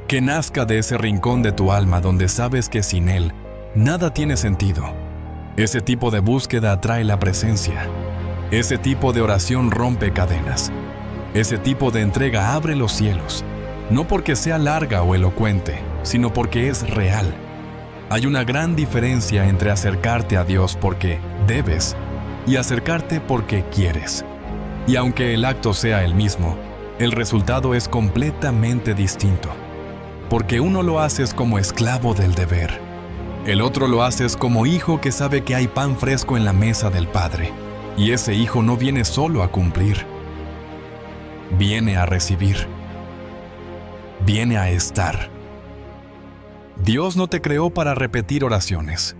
que nazca de ese rincón de tu alma donde sabes que sin Él nada tiene sentido. Ese tipo de búsqueda atrae la presencia. Ese tipo de oración rompe cadenas. Ese tipo de entrega abre los cielos, no porque sea larga o elocuente, sino porque es real. Hay una gran diferencia entre acercarte a Dios porque debes y acercarte porque quieres. Y aunque el acto sea el mismo, el resultado es completamente distinto. Porque uno lo haces como esclavo del deber. El otro lo haces como hijo que sabe que hay pan fresco en la mesa del Padre. Y ese hijo no viene solo a cumplir. Viene a recibir. Viene a estar. Dios no te creó para repetir oraciones.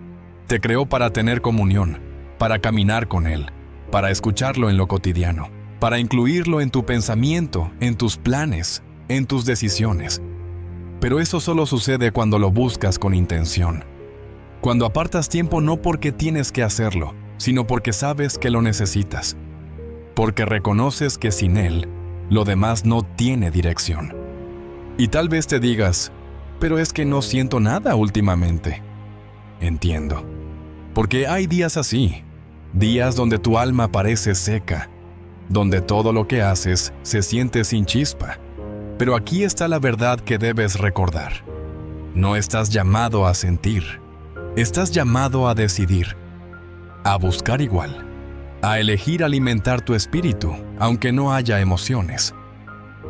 Te creó para tener comunión, para caminar con Él, para escucharlo en lo cotidiano, para incluirlo en tu pensamiento, en tus planes, en tus decisiones. Pero eso solo sucede cuando lo buscas con intención. Cuando apartas tiempo no porque tienes que hacerlo, sino porque sabes que lo necesitas. Porque reconoces que sin Él, lo demás no tiene dirección. Y tal vez te digas, pero es que no siento nada últimamente. Entiendo. Porque hay días así, días donde tu alma parece seca, donde todo lo que haces se siente sin chispa. Pero aquí está la verdad que debes recordar. No estás llamado a sentir, estás llamado a decidir, a buscar igual, a elegir alimentar tu espíritu, aunque no haya emociones.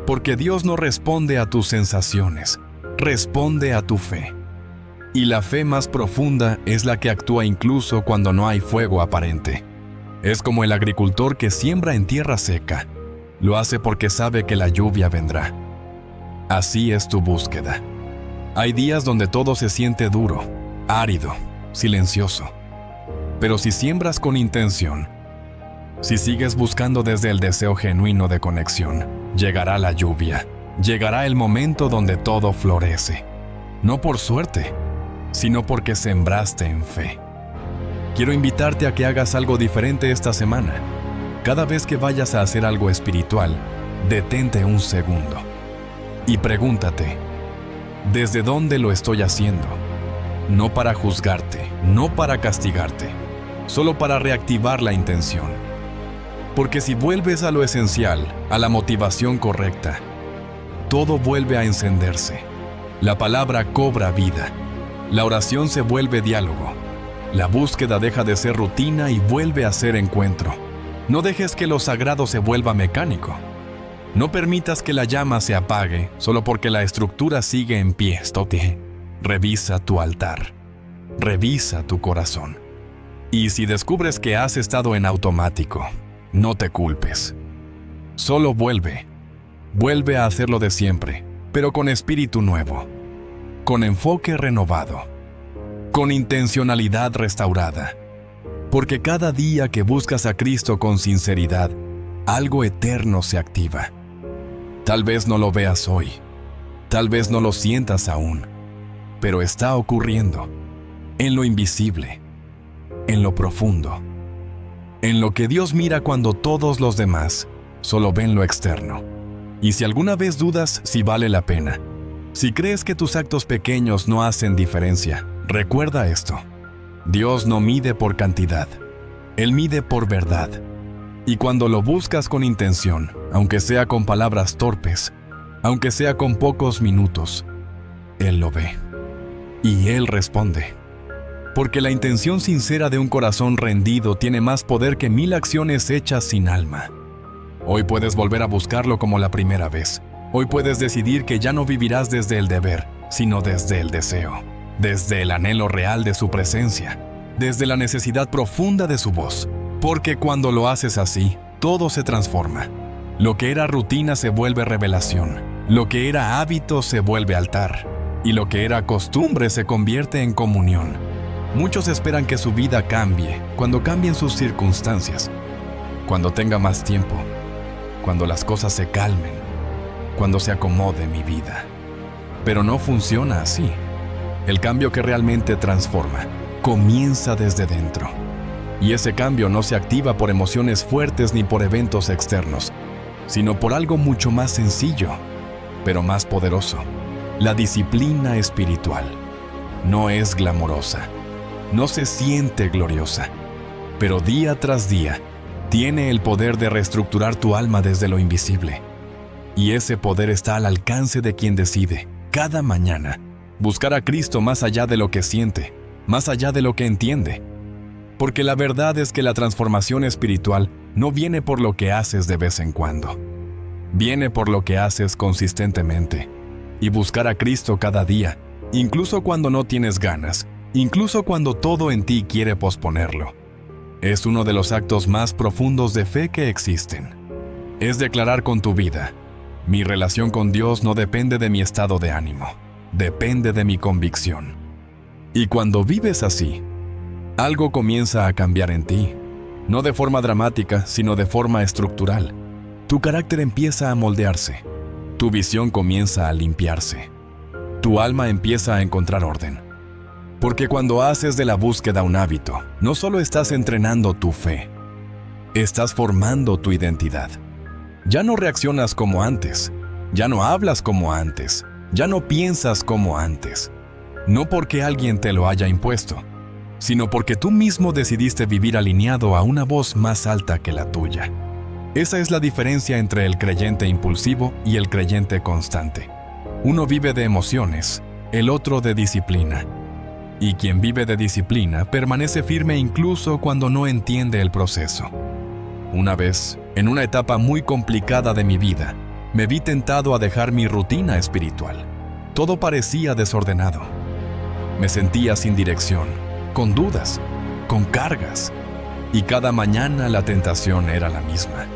Porque Dios no responde a tus sensaciones, responde a tu fe. Y la fe más profunda es la que actúa incluso cuando no hay fuego aparente. Es como el agricultor que siembra en tierra seca. Lo hace porque sabe que la lluvia vendrá. Así es tu búsqueda. Hay días donde todo se siente duro, árido, silencioso. Pero si siembras con intención, Si sigues buscando desde el deseo genuino de conexión, llegará la lluvia, llegará el momento donde todo florece. No por suerte, sino porque sembraste en fe. Quiero invitarte a que hagas algo diferente esta semana. Cada vez que vayas a hacer algo espiritual, detente un segundo y pregúntate, ¿desde dónde lo estoy haciendo? No para juzgarte, no para castigarte, solo para reactivar la intención. Porque si vuelves a lo esencial, a la motivación correcta, todo vuelve a encenderse. La palabra cobra vida. La oración se vuelve diálogo. La búsqueda deja de ser rutina y vuelve a ser encuentro. No dejes que lo sagrado se vuelva mecánico. No permitas que la llama se apague solo porque la estructura sigue en pie. Revisa tu altar. Revisa tu corazón. Y si descubres que has estado en automático, no te culpes. Solo vuelve. Vuelve a hacerlo de siempre, pero con espíritu nuevo, con enfoque renovado, con intencionalidad restaurada. Porque cada día que buscas a Cristo con sinceridad, algo eterno se activa. Tal vez no lo veas hoy, tal vez no lo sientas aún, pero está ocurriendo en lo invisible, en lo profundo, en lo que Dios mira cuando todos los demás solo ven lo externo. Y si alguna vez dudas si vale la pena, si crees que tus actos pequeños no hacen diferencia, recuerda esto. Dios no mide por cantidad, Él mide por verdad. Y cuando lo buscas con intención, aunque sea con palabras torpes, aunque sea con pocos minutos, Él lo ve. Y Él responde. Porque la intención sincera de un corazón rendido tiene más poder que 1000 acciones hechas sin alma. Hoy puedes volver a buscarlo como la primera vez. Hoy puedes decidir que ya no vivirás desde el deber, sino desde el deseo, desde el anhelo real de su presencia, desde la necesidad profunda de su voz. Porque cuando lo haces así, todo se transforma. Lo que era rutina se vuelve revelación, lo que era hábito se vuelve altar, y lo que era costumbre se convierte en comunión. Muchos esperan que su vida cambie cuando cambien sus circunstancias, cuando tenga más tiempo, cuando las cosas se calmen, cuando se acomode mi vida. Pero no funciona así. El cambio que realmente transforma comienza desde dentro. Y ese cambio no se activa por emociones fuertes ni por eventos externos, sino por algo mucho más sencillo, pero más poderoso. La disciplina espiritual. No es glamorosa, no se siente gloriosa, pero día tras día tiene el poder de reestructurar tu alma desde lo invisible. Y ese poder está al alcance de quien decide, cada mañana, buscar a Cristo más allá de lo que siente, más allá de lo que entiende. Porque la verdad es que la transformación espiritual no viene por lo que haces de vez en cuando. Viene por lo que haces consistentemente. Y buscar a Cristo cada día, incluso cuando no tienes ganas, incluso cuando todo en ti quiere posponerlo, es uno de los actos más profundos de fe que existen. Es declarar con tu vida: mi relación con Dios no depende de mi estado de ánimo, depende de mi convicción. Y cuando vives así, algo comienza a cambiar en ti, no de forma dramática, sino de forma estructural. Tu carácter empieza a moldearse, tu visión comienza a limpiarse, tu alma empieza a encontrar orden. Porque cuando haces de la búsqueda un hábito, no solo estás entrenando tu fe, estás formando tu identidad. Ya no reaccionas como antes, ya no hablas como antes, ya no piensas como antes. No porque alguien te lo haya impuesto, sino porque tú mismo decidiste vivir alineado a una voz más alta que la tuya. Esa es la diferencia entre el creyente impulsivo y el creyente constante. Uno vive de emociones, el otro de disciplina. Y quien vive de disciplina permanece firme incluso cuando no entiende el proceso. Una vez, en una etapa muy complicada de mi vida, me vi tentado a dejar mi rutina espiritual. Todo parecía desordenado. Me sentía sin dirección, con dudas, con cargas. Y cada mañana la tentación era la misma: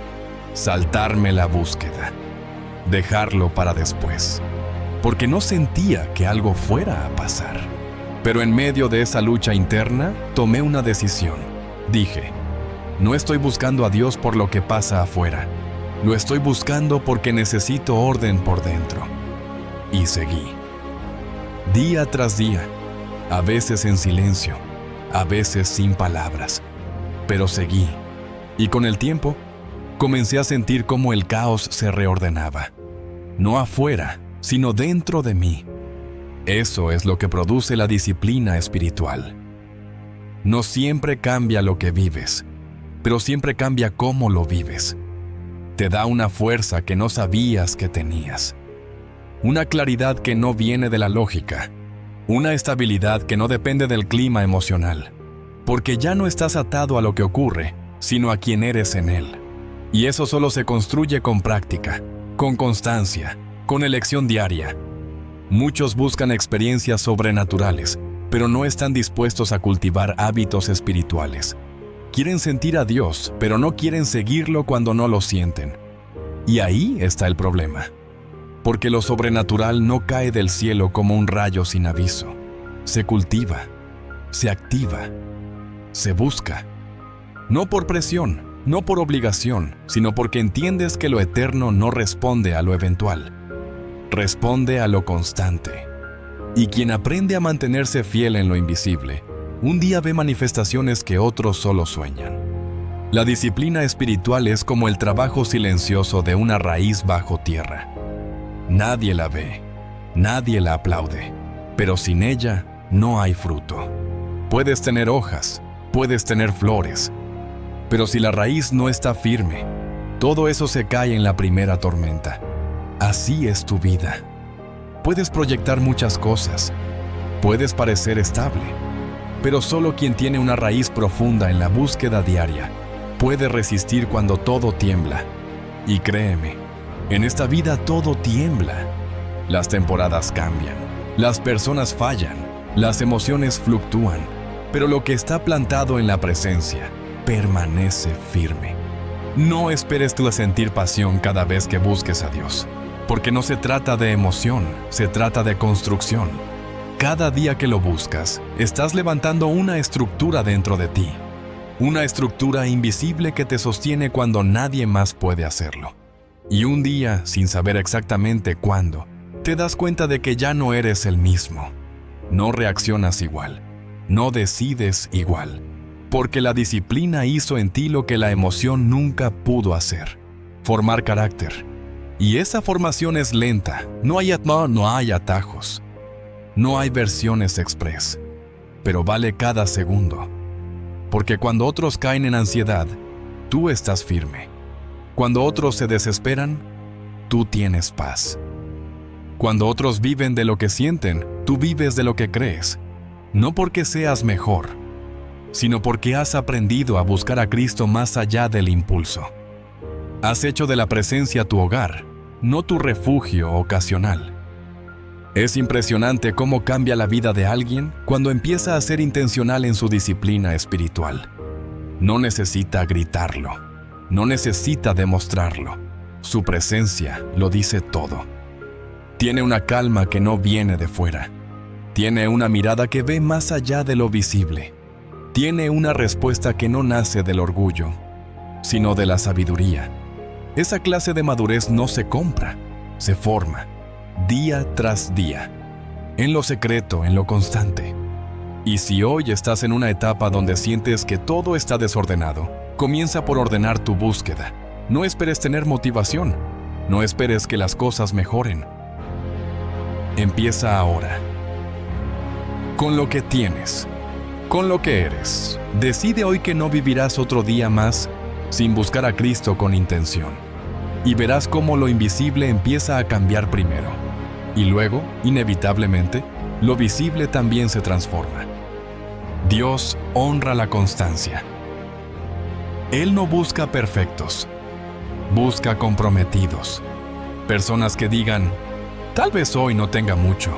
saltarme la búsqueda, dejarlo para después, porque no sentía que algo fuera a pasar. Pero en medio de esa lucha interna, tomé una decisión. Dije: No estoy buscando a Dios por lo que pasa afuera. Lo estoy buscando porque necesito orden por dentro. Y seguí. Día tras día, a veces en silencio, a veces sin palabras. Pero seguí. Y con el tiempo, comencé a sentir cómo el caos se reordenaba. No afuera, sino dentro de mí. Eso es lo que produce la disciplina espiritual. No siempre cambia lo que vives, pero siempre cambia cómo lo vives. Te da una fuerza que no sabías que tenías. Una claridad que no viene de la lógica. Una estabilidad que no depende del clima emocional. Porque ya no estás atado a lo que ocurre, sino a quien eres en él. Y eso solo se construye con práctica, con constancia, con elección diaria. Muchos buscan experiencias sobrenaturales, pero no están dispuestos a cultivar hábitos espirituales. Quieren sentir a Dios, pero no quieren seguirlo cuando no lo sienten. Y ahí está el problema. Porque lo sobrenatural no cae del cielo como un rayo sin aviso. Se cultiva, se activa, se busca. No por presión, no por obligación, sino porque entiendes que lo eterno no responde a lo eventual. Responde a lo constante. Y quien aprende a mantenerse fiel en lo invisible, un día ve manifestaciones que otros solo sueñan. La disciplina espiritual es como el trabajo silencioso de una raíz bajo tierra. Nadie la ve, nadie la aplaude, pero sin ella no hay fruto. Puedes tener hojas, puedes tener flores, pero si la raíz no está firme, todo eso se cae en la primera tormenta. Así es tu vida. Puedes proyectar muchas cosas, puedes parecer estable, pero solo quien tiene una raíz profunda en la búsqueda diaria puede resistir cuando todo tiembla. Y créeme, en esta vida todo tiembla. Las temporadas cambian, las personas fallan, las emociones fluctúan, pero lo que está plantado en la presencia permanece firme. No esperes tú a sentir pasión cada vez que busques a Dios, porque no se trata de emoción, se trata de construcción. Cada día que lo buscas, estás levantando una estructura dentro de ti, una estructura invisible que te sostiene cuando nadie más puede hacerlo. Y un día, sin saber exactamente cuándo, te das cuenta de que ya no eres el mismo. No reaccionas igual, no decides igual, porque la disciplina hizo en ti lo que la emoción nunca pudo hacer: formar carácter. Y esa formación es lenta, no hay atajos, no hay versiones express, pero vale cada segundo. Porque cuando otros caen en ansiedad, tú estás firme. Cuando otros se desesperan, tú tienes paz. Cuando otros viven de lo que sienten, tú vives de lo que crees. No porque seas mejor, sino porque has aprendido a buscar a Cristo más allá del impulso. Has hecho de la presencia tu hogar, no tu refugio ocasional. Es impresionante cómo cambia la vida de alguien cuando empieza a ser intencional en su disciplina espiritual. No necesita gritarlo, no necesita demostrarlo. Su presencia lo dice todo. Tiene una calma que no viene de fuera. Tiene una mirada que ve más allá de lo visible. Tiene una respuesta que no nace del orgullo, sino de la sabiduría. Esa clase de madurez no se compra, se forma, día tras día, en lo secreto, en lo constante. Y si hoy estás en una etapa donde sientes que todo está desordenado, comienza por ordenar tu búsqueda. No esperes tener motivación, no esperes que las cosas mejoren. Empieza ahora. Con lo que tienes, con lo que eres. Decide hoy que no vivirás otro día más sin buscar a Cristo con intención. Y verás cómo lo invisible empieza a cambiar primero. Y luego, inevitablemente, lo visible también se transforma. Dios honra la constancia. Él no busca perfectos, busca comprometidos. Personas que digan, tal vez hoy no tenga mucho,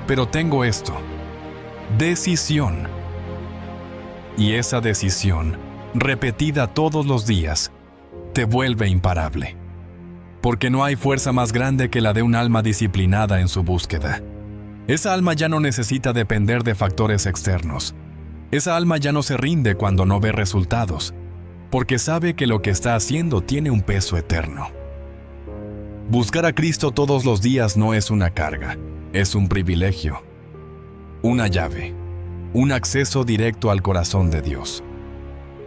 pero tengo esto. Decisión. Y esa decisión, repetida todos los días, te vuelve imparable. Porque no hay fuerza más grande que la de un alma disciplinada en su búsqueda. Esa alma ya no necesita depender de factores externos. Esa alma ya no se rinde cuando no ve resultados. porque sabe que lo que está haciendo tiene un peso eterno. Buscar a Cristo todos los días no es una carga, es un privilegio, una llave, un acceso directo al corazón de Dios.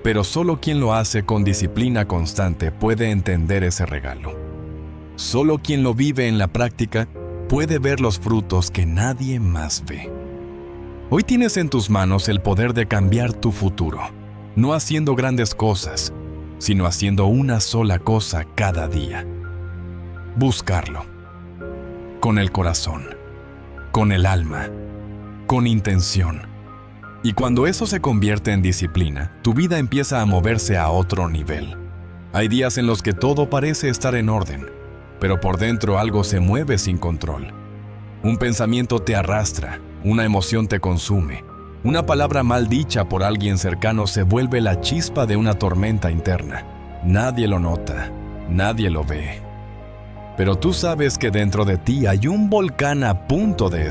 Pero solo quien lo hace con disciplina constante puede entender ese regalo. Solo quien lo vive en la práctica puede ver los frutos que nadie más ve. Hoy tienes en tus manos el poder de cambiar tu futuro, no haciendo grandes cosas, sino haciendo una sola cosa cada día. Buscarlo. Con el corazón, con el alma, con intención. Y cuando eso se convierte en disciplina, tu vida empieza a moverse a otro nivel. Hay días en los que todo parece estar en orden, pero por dentro algo se mueve sin control. Un pensamiento te arrastra, una emoción te consume. Una palabra mal dicha por alguien cercano se vuelve la chispa de una tormenta interna. Nadie lo nota, nadie lo ve. Pero tú sabes que dentro de ti hay un volcán a punto de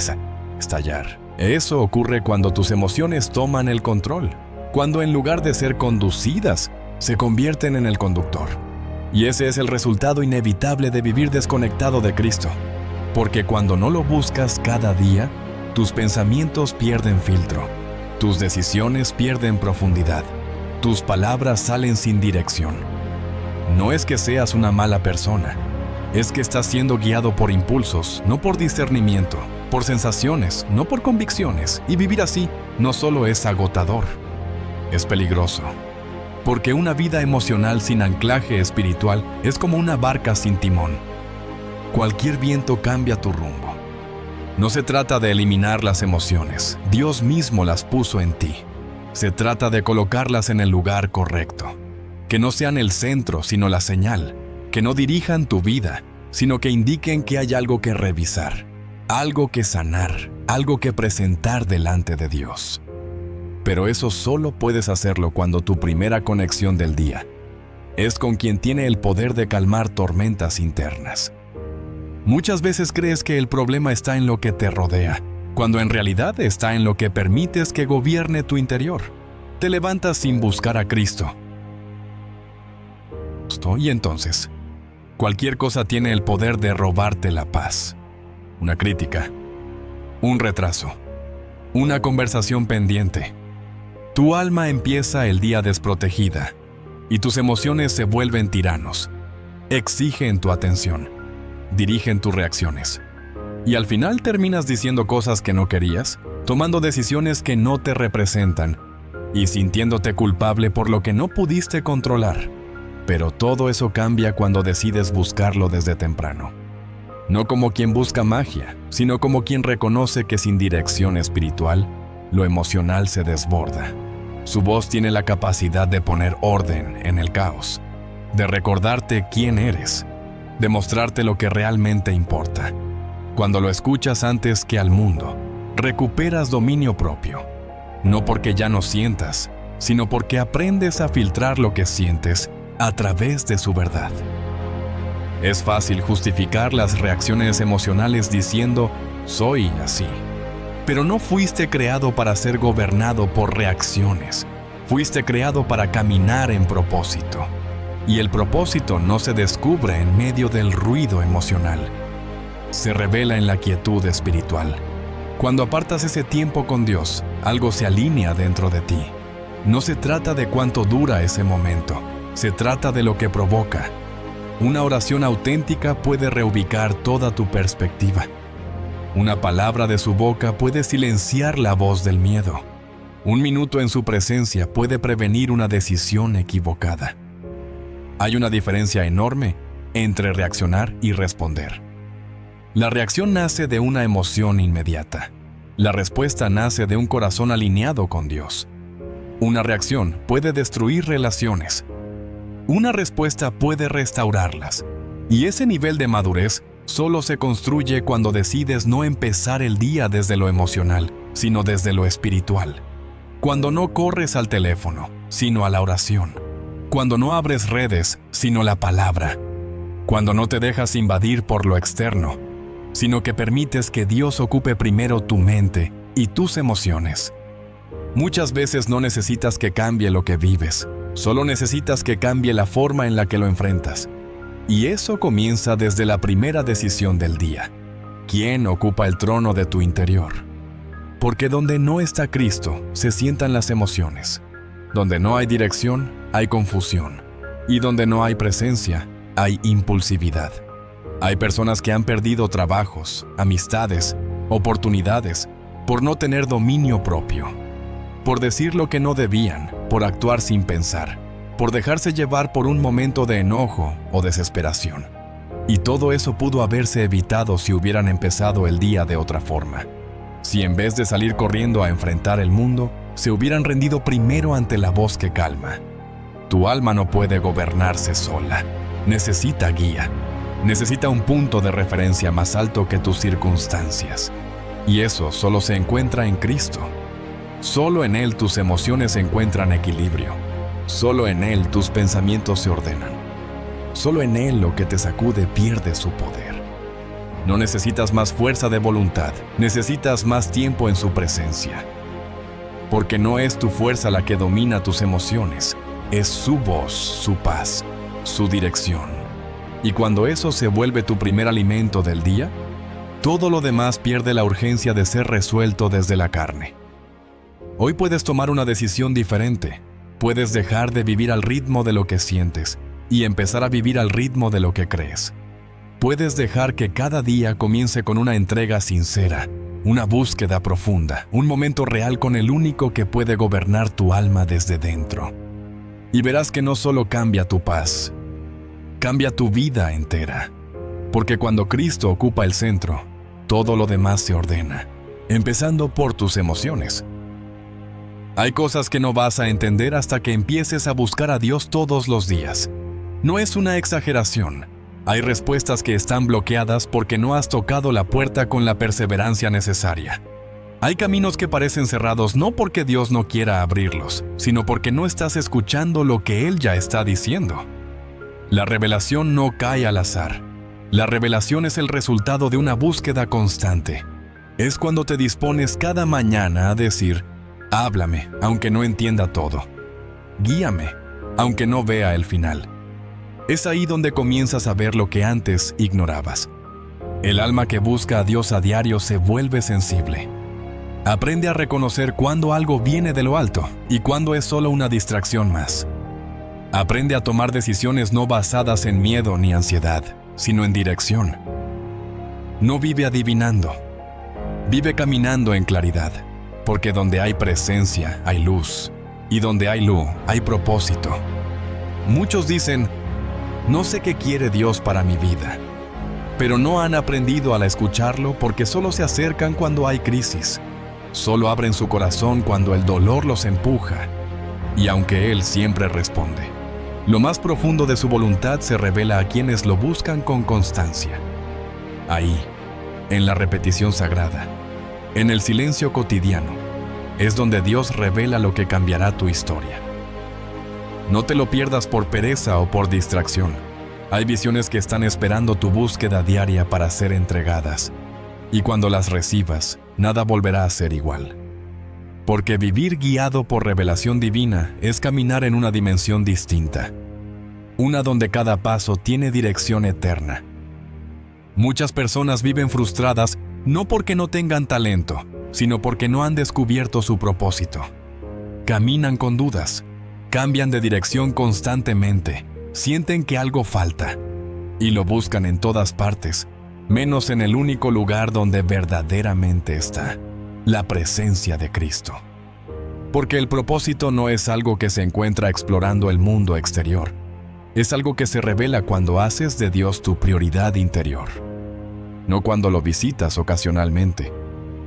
estallar. Eso ocurre cuando tus emociones toman el control, cuando en lugar de ser conducidas, se convierten en el conductor. Y ese es el resultado inevitable de vivir desconectado de Cristo. Porque cuando no lo buscas cada día, tus pensamientos pierden filtro, tus decisiones pierden profundidad, tus palabras salen sin dirección. No es que seas una mala persona, es que estás siendo guiado por impulsos, no por discernimiento, por sensaciones, no por convicciones. Y vivir así no solo es agotador, es peligroso. Porque una vida emocional sin anclaje espiritual es como una barca sin timón. Cualquier viento cambia tu rumbo. No se trata de eliminar las emociones, Dios mismo las puso en ti. Se trata de colocarlas en el lugar correcto. Que no sean el centro, sino la señal. Que no dirijan tu vida, sino que indiquen que hay algo que revisar, algo que sanar, algo que presentar delante de Dios. Pero eso solo puedes hacerlo cuando tu primera conexión del día es con quien tiene el poder de calmar tormentas internas. Muchas veces crees que el problema está en lo que te rodea, cuando en realidad está en lo que permites que gobierne tu interior. Te levantas sin buscar a Cristo. Y entonces, cualquier cosa tiene el poder de robarte la paz. Una crítica, un retraso, una conversación pendiente. Tu alma empieza el día desprotegida y tus emociones se vuelven tiranos. Exigen tu atención, dirigen tus reacciones. Y al final terminas diciendo cosas que no querías, tomando decisiones que no te representan y sintiéndote culpable por lo que no pudiste controlar. Pero todo eso cambia cuando decides buscarlo desde temprano. No como quien busca magia, sino como quien reconoce que sin dirección espiritual, lo emocional se desborda. Su voz tiene la capacidad de poner orden en el caos, de recordarte quién eres, de mostrarte lo que realmente importa. Cuando lo escuchas antes que al mundo, recuperas dominio propio. No porque ya no sientas, sino porque aprendes a filtrar lo que sientes a través de su verdad. Es fácil justificar las reacciones emocionales diciendo, soy así. Pero no fuiste creado para ser gobernado por reacciones. Fuiste creado para caminar en propósito. Y el propósito no se descubre en medio del ruido emocional. Se revela en la quietud espiritual. Cuando apartas ese tiempo con Dios, algo se alinea dentro de ti. No se trata de cuánto dura ese momento. Se trata de lo que provoca. Una oración auténtica puede reubicar toda tu perspectiva. Una palabra de su boca puede silenciar la voz del miedo. Un minuto en su presencia puede prevenir una decisión equivocada. Hay una diferencia enorme entre reaccionar y responder. La reacción nace de una emoción inmediata. La respuesta nace de un corazón alineado con Dios. Una reacción puede destruir relaciones. Una respuesta puede restaurarlas. Y ese nivel de madurez solo se construye cuando decides no empezar el día desde lo emocional, sino desde lo espiritual. Cuando no corres al teléfono, sino a la oración. Cuando no abres redes, sino la palabra. Cuando no te dejas invadir por lo externo, sino que permites que Dios ocupe primero tu mente y tus emociones. Muchas veces no necesitas que cambie lo que vives, Solo necesitas que cambie la forma en la que lo enfrentas. Y eso comienza desde la primera decisión del día. ¿Quién ocupa el trono de tu interior? Porque donde no está Cristo, se sientan las emociones. Donde no hay dirección, hay confusión. Y donde no hay presencia, hay impulsividad. Hay personas que han perdido trabajos, amistades, oportunidades, por no tener dominio propio. Por decir lo que no debían, por actuar sin pensar, por dejarse llevar por un momento de enojo o desesperación. Y todo eso pudo haberse evitado si hubieran empezado el día de otra forma. Si en vez de salir corriendo a enfrentar el mundo, se hubieran rendido primero ante la voz que calma. Tu alma no puede gobernarse sola. Necesita guía. Necesita un punto de referencia más alto que tus circunstancias. Y eso solo se encuentra en Cristo. Solo en Él tus emociones encuentran equilibrio. Solo en Él tus pensamientos se ordenan. Solo en Él lo que te sacude pierde su poder. No necesitas más fuerza de voluntad, necesitas más tiempo en su presencia. Porque no es tu fuerza la que domina tus emociones, es su voz, su paz, su dirección. Y cuando eso se vuelve tu primer alimento del día, todo lo demás pierde la urgencia de ser resuelto desde la carne. Hoy puedes tomar una decisión diferente. Puedes dejar de vivir al ritmo de lo que sientes y empezar a vivir al ritmo de lo que crees. Puedes dejar que cada día comience con una entrega sincera, una búsqueda profunda, un momento real con el único que puede gobernar tu alma desde dentro. Y verás que no solo cambia tu paz, cambia tu vida entera. Porque cuando Cristo ocupa el centro, todo lo demás se ordena, empezando por tus emociones. Hay cosas que no vas a entender hasta que empieces a buscar a Dios todos los días. No es una exageración. Hay respuestas que están bloqueadas porque no has tocado la puerta con la perseverancia necesaria. Hay caminos que parecen cerrados no porque Dios no quiera abrirlos, sino porque no estás escuchando lo que Él ya está diciendo. La revelación no cae al azar. La revelación es el resultado de una búsqueda constante. Es cuando te dispones cada mañana a decir: háblame, aunque no entienda todo. Guíame, aunque no vea el final. Es ahí donde comienzas a ver lo que antes ignorabas. El alma que busca a Dios a diario se vuelve sensible. Aprende a reconocer cuando algo viene de lo alto y cuando es solo una distracción más. Aprende a tomar decisiones no basadas en miedo ni ansiedad, sino en dirección. No vive adivinando. Vive caminando en claridad. Porque donde hay presencia, hay luz. Y donde hay luz, hay propósito. Muchos dicen: no sé qué quiere Dios para mi vida. Pero no han aprendido a escucharlo porque solo se acercan cuando hay crisis. Solo abren su corazón cuando el dolor los empuja. Y aunque Él siempre responde, lo más profundo de su voluntad se revela a quienes lo buscan con constancia. Ahí, en la repetición sagrada, en el silencio cotidiano, es donde Dios revela lo que cambiará tu historia. No te lo pierdas por pereza o por distracción. Hay visiones que están esperando tu búsqueda diaria para ser entregadas. Y cuando las recibas, nada volverá a ser igual. Porque vivir guiado por revelación divina es caminar en una dimensión distinta. Una donde cada paso tiene dirección eterna. Muchas personas viven frustradas no porque no tengan talento, sino porque no han descubierto su propósito. Caminan con dudas, cambian de dirección constantemente, sienten que algo falta, y lo buscan en todas partes, menos en el único lugar donde verdaderamente está, la presencia de Cristo. Porque el propósito no es algo que se encuentra explorando el mundo exterior, es algo que se revela cuando haces de Dios tu prioridad interior. No cuando lo visitas ocasionalmente,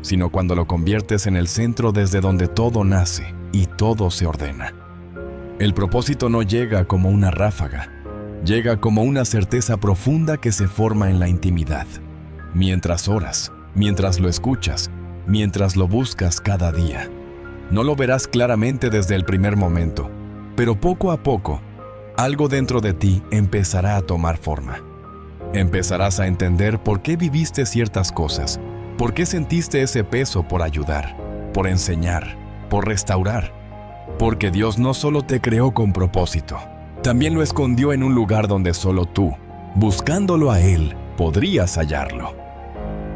sino cuando lo conviertes en el centro desde donde todo nace y todo se ordena. El propósito no llega como una ráfaga, llega como una certeza profunda que se forma en la intimidad. Mientras oras, mientras lo escuchas, mientras lo buscas cada día. No lo verás claramente desde el primer momento, pero poco a poco, algo dentro de ti empezará a tomar forma. Empezarás a entender por qué viviste ciertas cosas, por qué sentiste ese peso por ayudar, por enseñar, por restaurar. Porque Dios no solo te creó con propósito, también lo escondió en un lugar donde solo tú, buscándolo a Él, podrías hallarlo.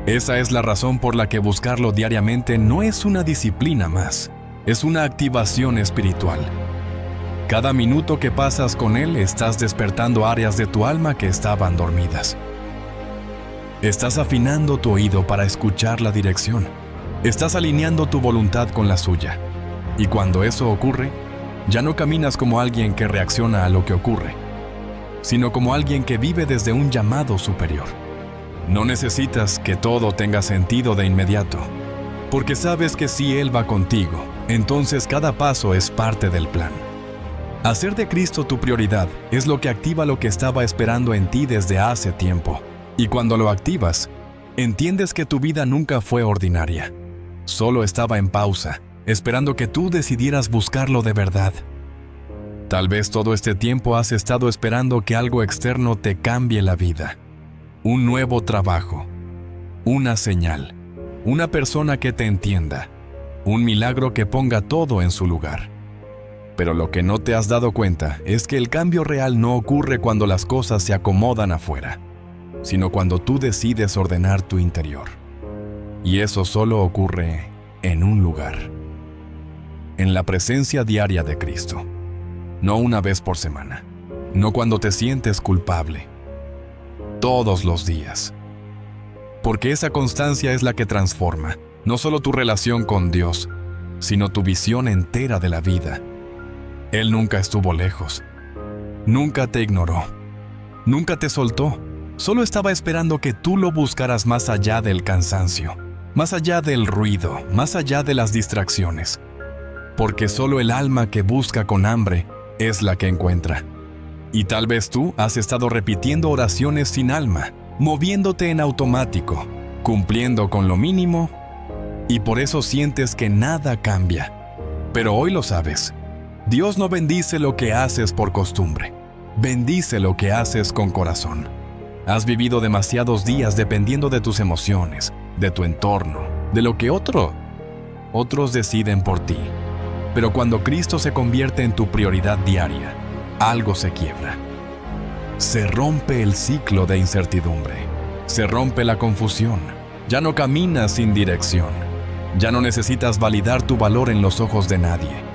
Esa es la razón por la que buscarlo diariamente no es una disciplina más, es una activación espiritual. Cada minuto que pasas con Él estás despertando áreas de tu alma que estaban dormidas. Estás afinando tu oído para escuchar la dirección. Estás alineando tu voluntad con la suya. Y cuando eso ocurre, ya no caminas como alguien que reacciona a lo que ocurre, sino como alguien que vive desde un llamado superior. No necesitas que todo tenga sentido de inmediato, porque sabes que si Él va contigo, entonces cada paso es parte del plan. Hacer de Cristo tu prioridad es lo que activa lo que estaba esperando en ti desde hace tiempo. Y cuando lo activas, entiendes que tu vida nunca fue ordinaria. Solo estaba en pausa, esperando que tú decidieras buscarlo de verdad. Tal vez todo este tiempo has estado esperando que algo externo te cambie la vida. Un nuevo trabajo, una señal, una persona que te entienda, un milagro que ponga todo en su lugar. Pero lo que no te has dado cuenta es que el cambio real no ocurre cuando las cosas se acomodan afuera, sino cuando tú decides ordenar tu interior. Y eso solo ocurre en un lugar: en la presencia diaria de Cristo. No una vez por semana, no cuando te sientes culpable. Todos los días. Porque esa constancia es la que transforma no solo tu relación con Dios, sino tu visión entera de la vida. Él nunca estuvo lejos, nunca te ignoró, nunca te soltó. Solo estaba esperando que tú lo buscaras más allá del cansancio, más allá del ruido, más allá de las distracciones. Porque solo el alma que busca con hambre es la que encuentra. Y tal vez tú has estado repitiendo oraciones sin alma, moviéndote en automático, cumpliendo con lo mínimo, y por eso sientes que nada cambia. Pero hoy lo sabes. Dios no bendice lo que haces por costumbre, bendice lo que haces con corazón. Has vivido demasiados días dependiendo de tus emociones, de tu entorno, de lo que otros deciden por ti. Pero cuando Cristo se convierte en tu prioridad diaria, algo se quiebra. Se rompe el ciclo de incertidumbre, se rompe la confusión, ya no caminas sin dirección, ya no necesitas validar tu valor en los ojos de nadie.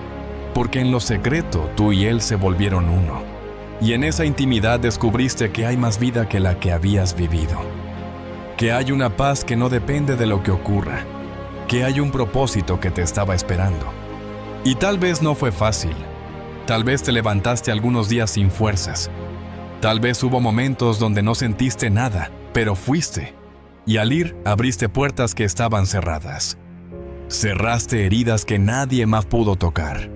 Porque en lo secreto tú y Él se volvieron uno. Y en esa intimidad descubriste que hay más vida que la que habías vivido. Que hay una paz que no depende de lo que ocurra. Que hay un propósito que te estaba esperando. Y tal vez no fue fácil. Tal vez te levantaste algunos días sin fuerzas. Tal vez hubo momentos donde no sentiste nada, pero fuiste. Y al ir, abriste puertas que estaban cerradas. Cerraste heridas que nadie más pudo tocar.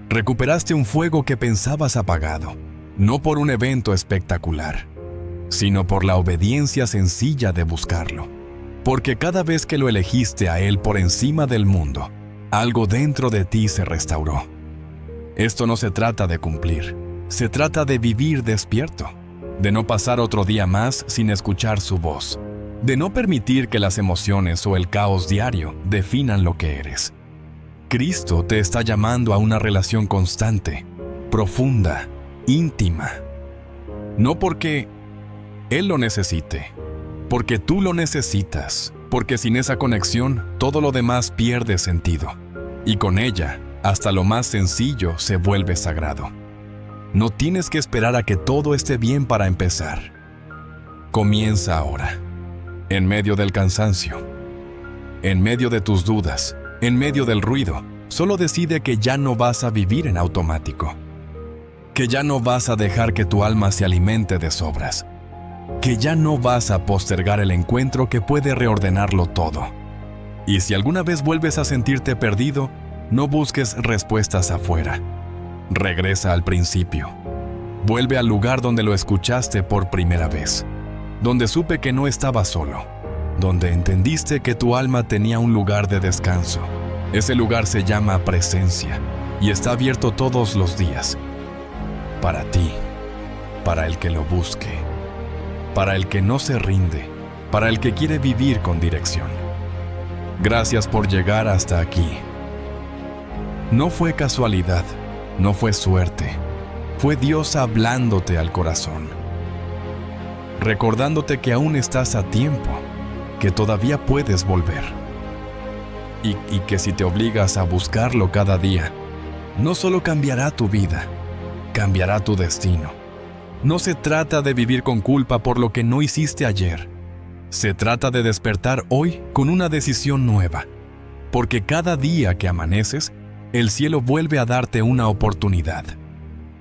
Recuperaste un fuego que pensabas apagado, no por un evento espectacular, sino por la obediencia sencilla de buscarlo. Porque cada vez que lo elegiste a Él por encima del mundo, algo dentro de ti se restauró. Esto no se trata de cumplir, se trata de vivir despierto, de no pasar otro día más sin escuchar su voz, de no permitir que las emociones o el caos diario definan lo que eres. Cristo te está llamando a una relación constante, profunda, íntima. No porque Él lo necesite, porque tú lo necesitas, porque sin esa conexión todo lo demás pierde sentido. Y con ella, hasta lo más sencillo se vuelve sagrado. No tienes que esperar a que todo esté bien para empezar. Comienza ahora, en medio del cansancio, en medio de tus dudas, en medio del ruido. Solo decide que ya no vas a vivir en automático, que ya no vas a dejar que tu alma se alimente de sobras, que ya no vas a postergar el encuentro que puede reordenarlo todo. Y si alguna vez vuelves a sentirte perdido, no busques respuestas afuera. Regresa al principio. Vuelve al lugar donde lo escuchaste por primera vez, donde supe que no estabas solo, donde entendiste que tu alma tenía un lugar de descanso. Ese lugar se llama presencia y está abierto todos los días. Para ti, para el que lo busque, para el que no se rinde, para el que quiere vivir con dirección. Gracias por llegar hasta aquí. No fue casualidad, no fue suerte, fue Dios hablándote al corazón, recordándote que aún estás a tiempo, que todavía puedes volver. Y que si te obligas a buscarlo cada día, no solo cambiará tu vida, cambiará tu destino. No se trata de vivir con culpa por lo que no hiciste ayer. Se trata de despertar hoy con una decisión nueva, porque cada día que amaneces, el cielo vuelve a darte una oportunidad.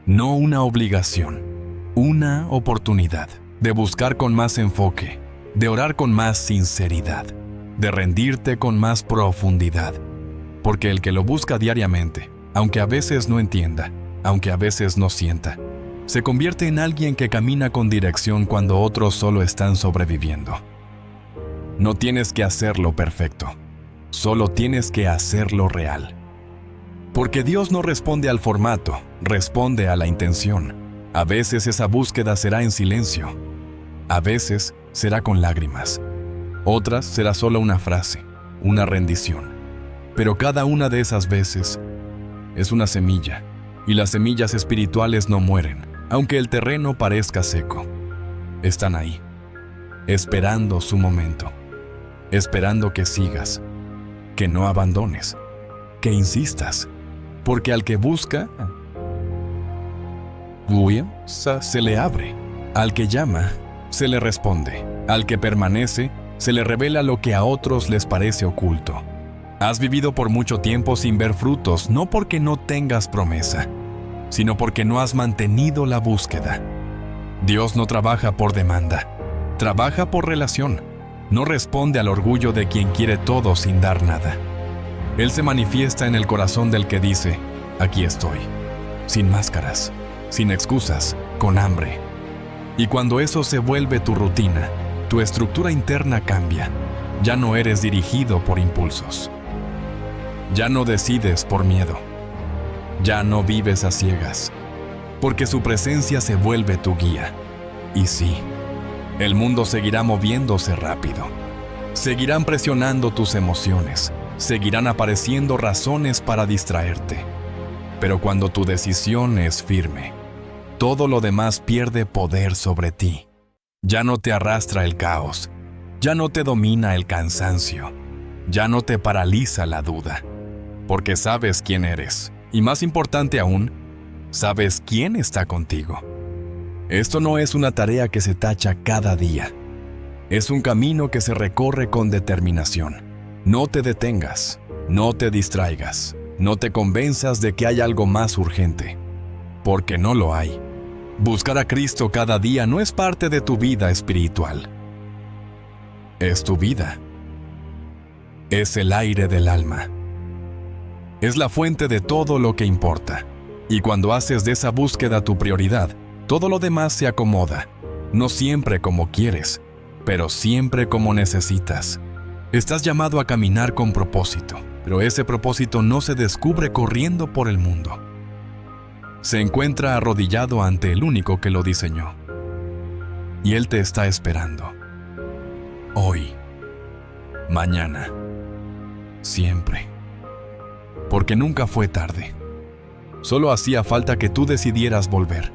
No una obligación, una oportunidad de buscar con más enfoque, de orar con más sinceridad, de rendirte con más profundidad. Porque el que lo busca diariamente, aunque a veces no entienda, aunque a veces no sienta, se convierte en alguien que camina con dirección cuando otros solo están sobreviviendo. No tienes que hacerlo perfecto, solo tienes que hacerlo real. Porque Dios no responde al formato, responde a la intención. A veces esa búsqueda será en silencio, a veces será con lágrimas, otras será solo una frase, una rendición. Pero cada una de esas veces es una semilla, y las semillas espirituales no mueren, aunque el terreno parezca seco. Están ahí, esperando su momento, esperando que sigas, que no abandones, que insistas, porque al que busca, se le abre, al que llama, se le responde, al que permanece, se le revela lo que a otros les parece oculto. Has vivido por mucho tiempo sin ver frutos, no porque no tengas promesa, sino porque no has mantenido la búsqueda. Dios no trabaja por demanda, trabaja por relación. No responde al orgullo de quien quiere todo sin dar nada. Él se manifiesta en el corazón del que dice, aquí estoy, sin máscaras, sin excusas, con hambre. Y cuando eso se vuelve tu rutina, tu estructura interna cambia. Ya no eres dirigido por impulsos. Ya no decides por miedo. Ya no vives a ciegas, porque su presencia se vuelve tu guía. Y sí, el mundo seguirá moviéndose rápido. Seguirán presionando tus emociones. Seguirán apareciendo razones para distraerte. Pero cuando tu decisión es firme, todo lo demás pierde poder sobre ti. Ya no te arrastra el caos. Ya no te domina el cansancio. Ya no te paraliza la duda. Porque sabes quién eres. Y más importante aún, sabes quién está contigo. Esto no es una tarea que se tacha cada día. Es un camino que se recorre con determinación. No te detengas, no te distraigas, no te convenzas de que hay algo más urgente, porque no lo hay. Buscar a Cristo cada día no es parte de tu vida espiritual. Es tu vida. Es el aire del alma. Es la fuente de todo lo que importa. Y cuando haces de esa búsqueda tu prioridad, todo lo demás se acomoda. No siempre como quieres, pero siempre como necesitas. Estás llamado a caminar con propósito, pero ese propósito no se descubre corriendo por el mundo. Se encuentra arrodillado ante el único que lo diseñó. Y Él te está esperando. Hoy, mañana, siempre. Porque nunca fue tarde. Solo hacía falta que tú decidieras volver.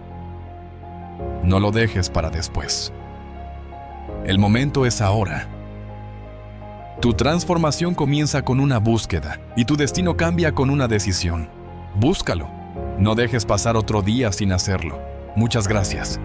No lo dejes para después. El momento es ahora. Tu transformación comienza con una búsqueda y tu destino cambia con una decisión. Búscalo. No dejes pasar otro día sin hacerlo. Muchas gracias.